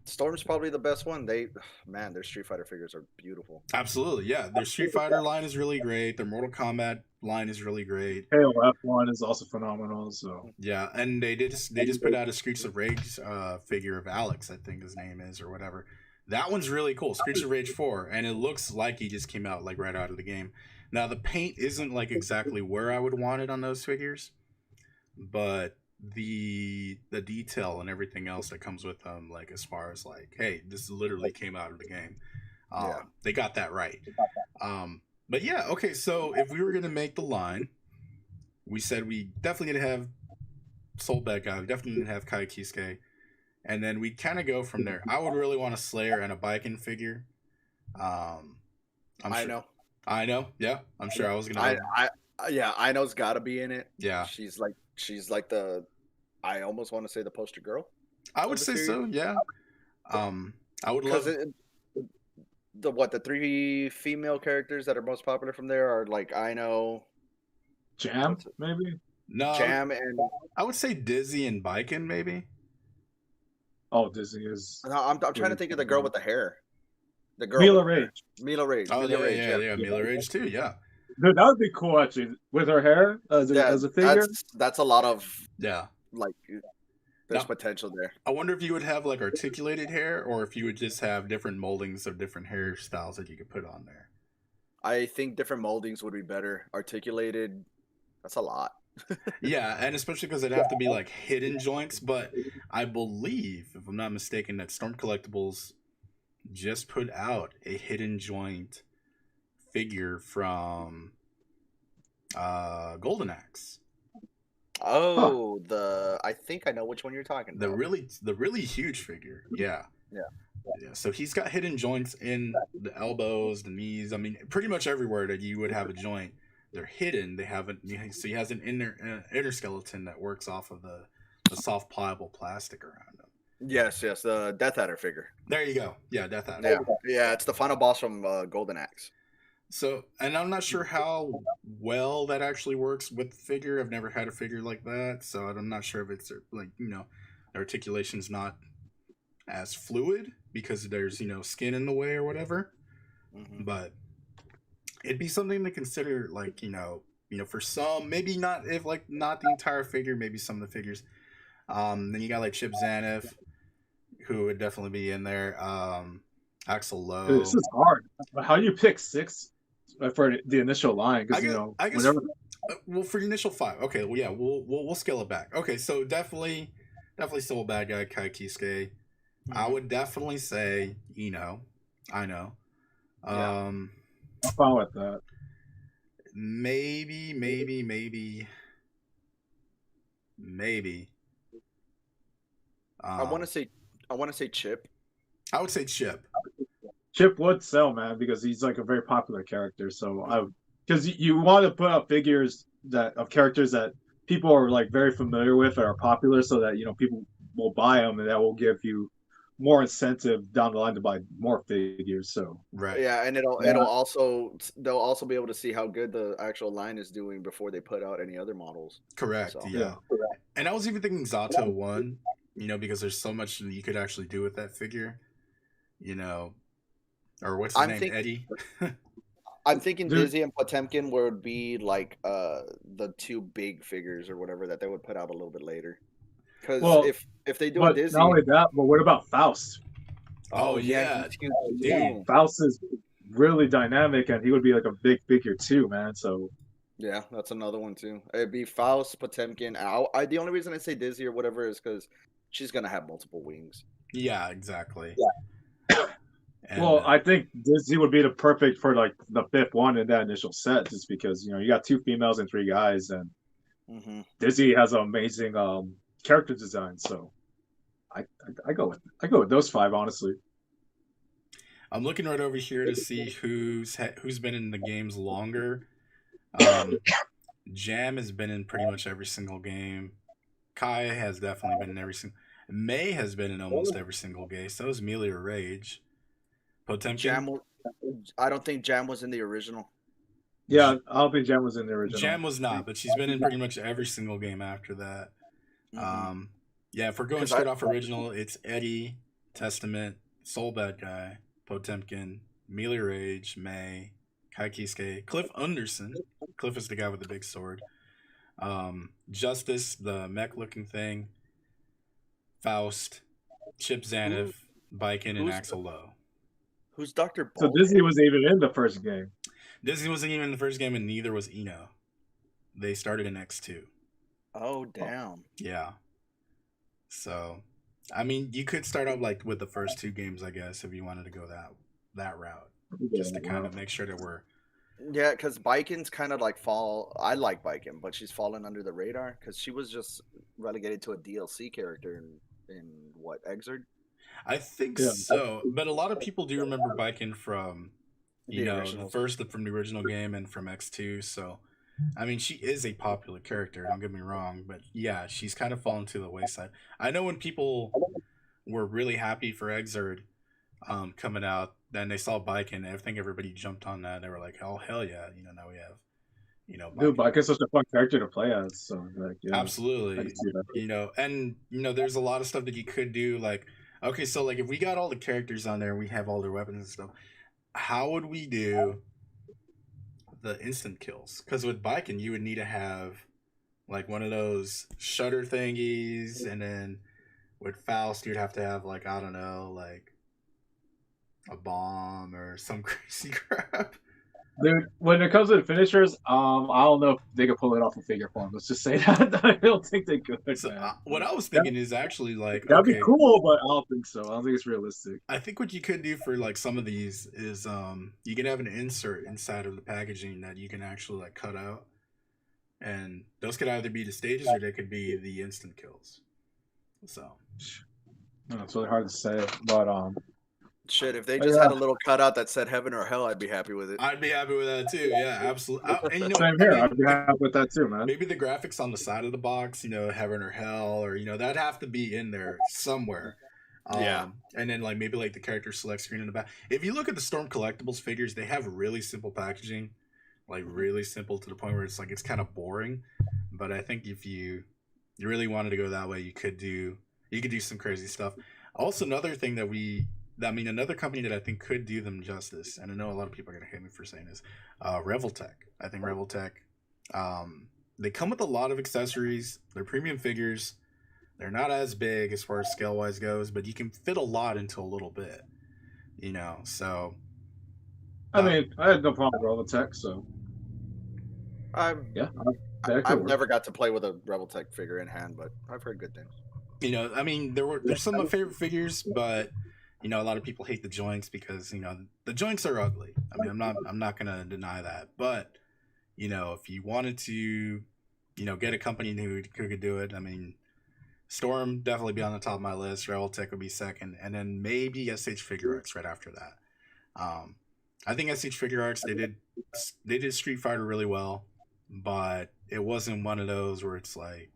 Storm's probably the best one. Their Street Fighter figures are beautiful. Absolutely, yeah. Their Street Fighter line is really great. Their Mortal Kombat line is really great. KOF one is also phenomenal. So Yeah, and they just put out a Streets of Rage figure of Alex, I think his name is, or whatever. That one's really cool. Streets of Rage 4, and it looks like he just came out like right out of the game. Now the paint isn't like exactly where I would want it on those figures, but the detail and everything else that comes with them, like as far as like, hey, this literally came out of the game. They got that right. But yeah, okay, so if we were gonna make the line, we said we definitely gonna have Soul Bad Guy, we definitely gonna have Kai Kisuke, and then we'd kind of go from there. I would really want a Slayer and a Biken figure. I know. Yeah, I'm sure I was gonna. I know's got to be in it. Yeah, she's like the. I almost want to say the poster girl. I would say so. Yeah. I would love the 3 female characters that are most popular from there are like Jam, maybe. No, Jam, and I would say Dizzy and Biken maybe. Oh, Disney is. No, I'm trying to think of the girl with the hair. The girl. Mila Rage. Mila Rage. Oh, Mila Rage, yeah, Mila Rage too. Yeah. Dude, that would be cool actually with her hair as a figure. That's a lot of like. There's potential there. I wonder if you would have like articulated hair, or if you would just have different moldings of different hairstyles that you could put on there. I think different moldings would be better. Articulated, that's a lot. Yeah, and especially because it'd have to be like hidden joints. But I believe, if I'm not mistaken, that Storm Collectibles just put out a hidden joint figure from Golden Axe. Oh, I think I know which one you're talking about. The really huge figure. Yeah. So he's got hidden joints in the elbows, the knees. I mean, pretty much everywhere that you would have a joint, they're hidden. They haven't. So he has an inner skeleton that works off of the soft pliable plastic around him. Yes, the Death Adder figure. There you go. Yeah, Death Adder. Yeah, it's the final boss from Golden Axe. So, and I'm not sure how well that actually works with the figure. I've never had a figure like that, so I'm not sure if it's like, the articulation's not as fluid because there's, skin in the way or whatever. Mm-hmm. But it'd be something to consider, like, for some, maybe not not the entire figure, maybe some of the figures. Then you got like Chip Zaniff, who would definitely be in there. Axel Lowe. Dude, this is hard. How do you pick 6 for the initial line? Because I guess whenever... well, for the initial 5, okay, well, yeah, we'll scale it back. Okay, so definitely Soul Bad Guy, Kai Kisuke. Mm-hmm. I would definitely say I know. I'm fine with that. Maybe. I want to say Chip. I would say Chip. Chip would sell, man, because he's like a very popular character. So because you want to put out figures that of characters that people are like very familiar with or are popular, so that people will buy them, and that will give you more incentive down the line to buy more figures. So Right. Yeah, and it'll yeah, also they'll also be able to see how good the actual line is doing before they put out any other models. Correct. So Yeah. And I was even thinking Zato 1, because there's so much that you could actually do with that figure, you know, or what's his I'm name? think Eddie. I'm thinking dude. Dizzy and Potemkin would be like the two big figures or whatever that they would put out a little bit later. Because Well, if they do a but not Dizzy, only that, but what about Faust? Oh, yeah, yeah. he's huge Dude. too. Faust is really dynamic, and he would be like a big figure too, man. So Yeah, that's another one too. It'd be Faust, Potemkin. I the only reason I say Dizzy or whatever is because she's gonna have multiple wings. Yeah, exactly. And, well, I think Dizzy would be the perfect for like the fifth one in that initial set, just because you got two females and three guys, and Dizzy has an amazing character design. So I go with those five, honestly. I'm looking right over here to see who's been in the games longer. Jam has been in pretty much every single game. Kai has definitely been in every single. May has been in almost every single game. So is Melia Rage. Potemkin. Jam, I don't think Jam was in the original. Yeah, I don't think Jam was in the original. Jam was not, but she's been in pretty much every single game after that. Yeah, if we're going straight off original, it's Eddie, Testament, Soul Bad Guy, Potemkin, Melia Rage, May, Kai Kisuke, Cliff Anderson. Cliff is the guy with the big sword. Justice, the mech looking thing. Faust, Chip Zaniff, Biken, and Axel Lowe. Who's Dr. So Dizzy wasn't even in the first game. Dizzy wasn't even in the first game, and neither was Eno. They started in X2. Oh, damn. Yeah. So, I mean, you could start out like with the first two games, I guess, if you wanted to go that route, just to kind of make sure that we're. Yeah, because Biken's kind of like I like Biken, but she's fallen under the radar because she was just relegated to a DLC character in what, Exerd? I think so, but a lot of people do remember Biken from from the original game and from X2. So, I mean, she is a popular character. Don't get me wrong, but yeah, she's kind of fallen to the wayside. I know when people were really happy for Exerd coming out, then they saw Biken. I think everybody jumped on that. They were like, "Oh hell yeah!" Now we have, Biken. Dude, Biken's such a fun character to play as. So like, yeah, absolutely, and there's a lot of stuff that you could do. Like, okay, so like if we got all the characters on there, and we have all their weapons and stuff. How would we do the instant kills? Because with Biken, you would need to have like one of those shutter thingies, and then with Faust, you'd have to have like, I don't know, like a bomb or some crazy crap. Dude, when it comes to the finishers, I don't know if they could pull it off in figure form. Let's just say that. I don't think they could. So what I was thinking is actually like that'd be cool, but I don't think so. I don't think it's realistic. I think what you could do for like some of these is you can have an insert inside of the packaging that you can actually like cut out, and those could either be the stages or they could be the instant kills. So it's really hard to say, but shit, if they just had a little cutout that said heaven or hell, I'd be happy with it. I'd be happy with that too. Yeah, absolutely. And, same here. I'd be happy with that too, man. Maybe the graphics on the side of the box, heaven or hell, or that'd have to be in there somewhere. And then like maybe like the character select screen in the back. If you look at the Storm Collectibles figures, they have really simple packaging, like really simple to the point where it's like it's kind of boring. But I think if you really wanted to go that way, you could do some crazy stuff. Also, another thing another company that I think could do them justice, and I know a lot of people are going to hate me for saying this, Revoltech. I think Revoltech, they come with a lot of accessories. They're premium figures. They're not as big as far as scale-wise goes, but you can fit a lot into a little bit, so... I mean, I had no problem with Revoltech, so... I've never got to play with a Revoltech figure in hand, but I've heard good things. I mean, there's some of my favorite figures, but... a lot of people hate the joints because the joints are ugly. I mean, I'm not gonna deny that. But if you wanted to, get a company who could do it, I mean, Storm definitely be on the top of my list. Revoltech would be second, and then maybe SH Figure Arts right after that. I think SH Figure Arts they did Street Fighter really well, but it wasn't one of those where it's like,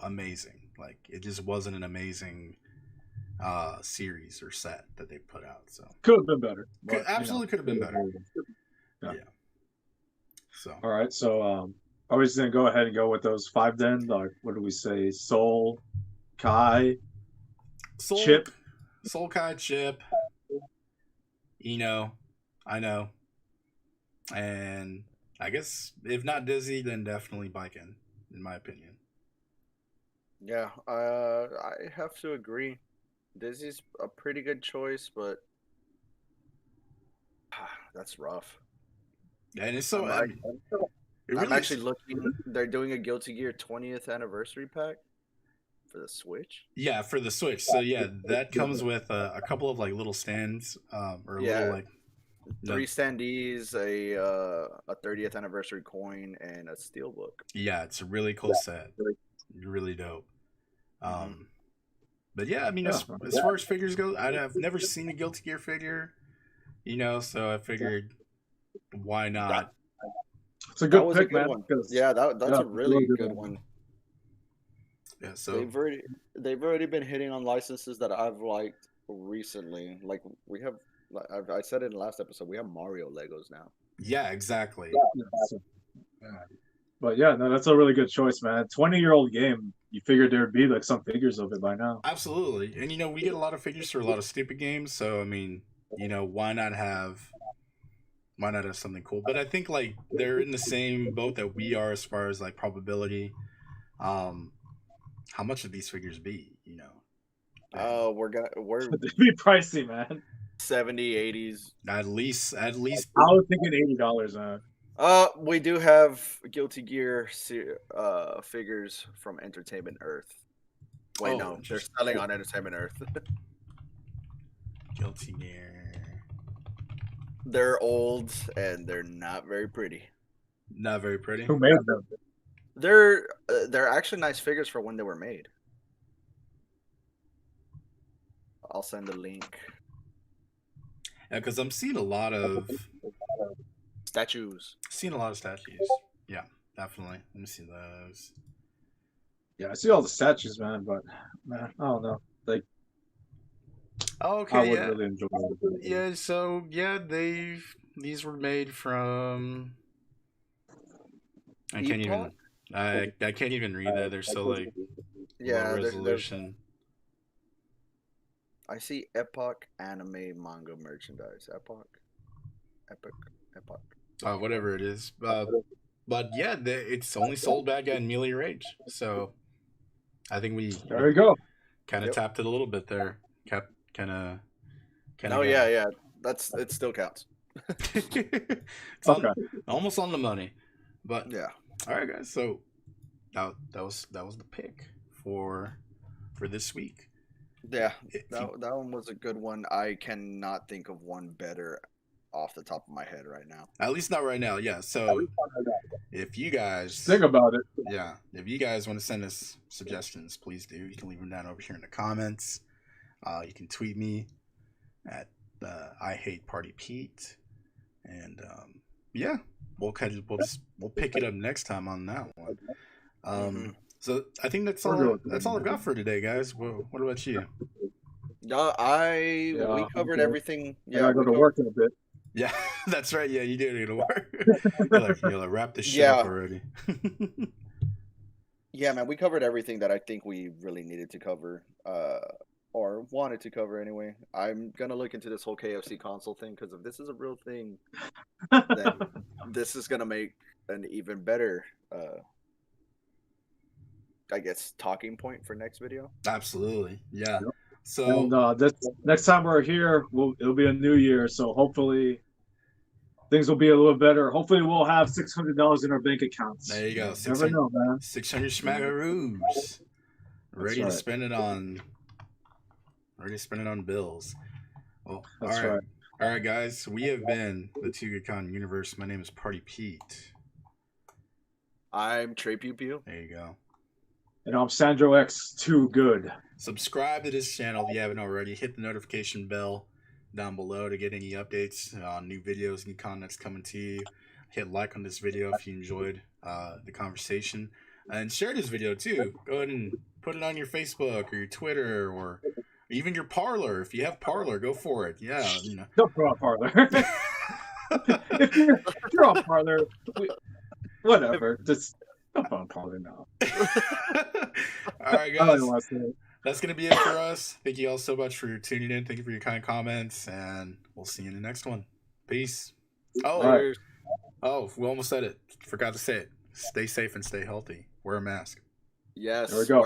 amazing. Like it just wasn't an amazing series or set that they put out. So Could have been better. But, absolutely could have been better. Yeah. So all right, so are we just gonna go ahead and go with those 5 then? Like, what do we say? Soul, Kai, Chip, Soul Kai, Chip. I know. And I guess if not Dizzy, then definitely Biken, in my opinion. Yeah, I have to agree. Dizzy's a pretty good choice, but that's rough. And it's so. I'm actually looking. They're doing a Guilty Gear 20th anniversary pack for the Switch. Yeah, for the Switch. So yeah, that comes with a couple of like little stands, or little like 3 standees, a 30th anniversary coin, and a steelbook. Yeah, it's a really cool set. Really dope. But yeah, I mean, as far as figures go, I've never seen a Guilty Gear figure, so I figured, why not? It's a good pick, man. Yeah, that's a really good one. Yeah, so they've already been hitting on licenses that I've liked recently. Like we have, I said it in the last episode, we have Mario Legos now. Yeah, exactly. But yeah, no, that's a really good choice, man. 20-year-old game. You figured there'd be like some figures of it by now. Absolutely, and we get a lot of figures for a lot of stupid games. So I mean, why not have something cool? But I think like they're in the same boat that we are as far as like probability. How much would these figures be? Oh, we're They'd be pricey, man. 70s, 80s. At least. I was thinking $80, man. We do have Guilty Gear figures from Entertainment Earth. Wait, no, they're selling on Entertainment Earth. Guilty Gear. They're old and they're not very pretty. Not very pretty. Who made them? They're actually nice figures for when they were made. I'll send a link. Yeah, because I'm seeing a lot of statues. Yeah, definitely. Let me see those. Yeah, I see all the statues, man. But man, I don't know. Like, okay, I would really enjoy it. Yeah, so yeah, these were made from. I can't even read that. They're so like low resolution. I see Epoch anime manga merchandise. Epoch. Whatever it is. But yeah, it's only sold back at Melee Rage. So I think there we go. Kind of tapped it a little bit there. Kind of. Oh yeah. It still counts. It's almost on the money. But yeah. All right, guys. So that was the pick for this week. Yeah, that one was a good one. I cannot think of one better off the top of my head right now. At least not right now. Yeah. So if you guys think about it, yeah, if you guys want to send us suggestions, please do. You can leave them down over here in the comments. You can tweet me at I Hate Party Pete, and yeah, we'll pick it up next time on that one. So I think that's all I've got for today, guys. What about you? We covered everything. Yeah, I go to work in a bit. Yeah, that's right. Yeah, you do go to work. You'll wrap this shit up already. Yeah, man, we covered everything that I think we really needed to cover, or wanted to cover anyway. I'm gonna look into this whole KFC console thing because if this is a real thing, then this is gonna make an even better. I guess talking point for next video. Absolutely, yeah. So and this next time we're here, it'll be a new year, so hopefully things will be a little better. Hopefully we'll have $600 in our bank accounts. There you go. Never know, man. 600 smackaroos. Ready to spend it on. Ready to spend it on bills. Well, that's right. All right, guys. We have been the Two Good Con Universe. My name is Party Pete. I'm Trey Pew Pew. There you go. And I'm Sandro X Too Good. Subscribe to this channel if you haven't already. Hit the notification bell down below to get any updates on new videos, new content's coming to you. Hit like on this video if you enjoyed the conversation. And share this video too. Go ahead and put it on your Facebook or your Twitter or even your Parler. If you have Parler, go for it. Yeah, you know. Don't put on Parler. if you're on Parler, whatever. Just don't put on Parler now. All right, I don't guys. know what I said. That's going to be it for us. Thank you all so much for tuning in. Thank you for your kind comments, and we'll see you in the next one. Peace. Oh, All right. We almost said it. Forgot to say it. Stay safe and stay healthy. Wear a mask. Yes. There we go.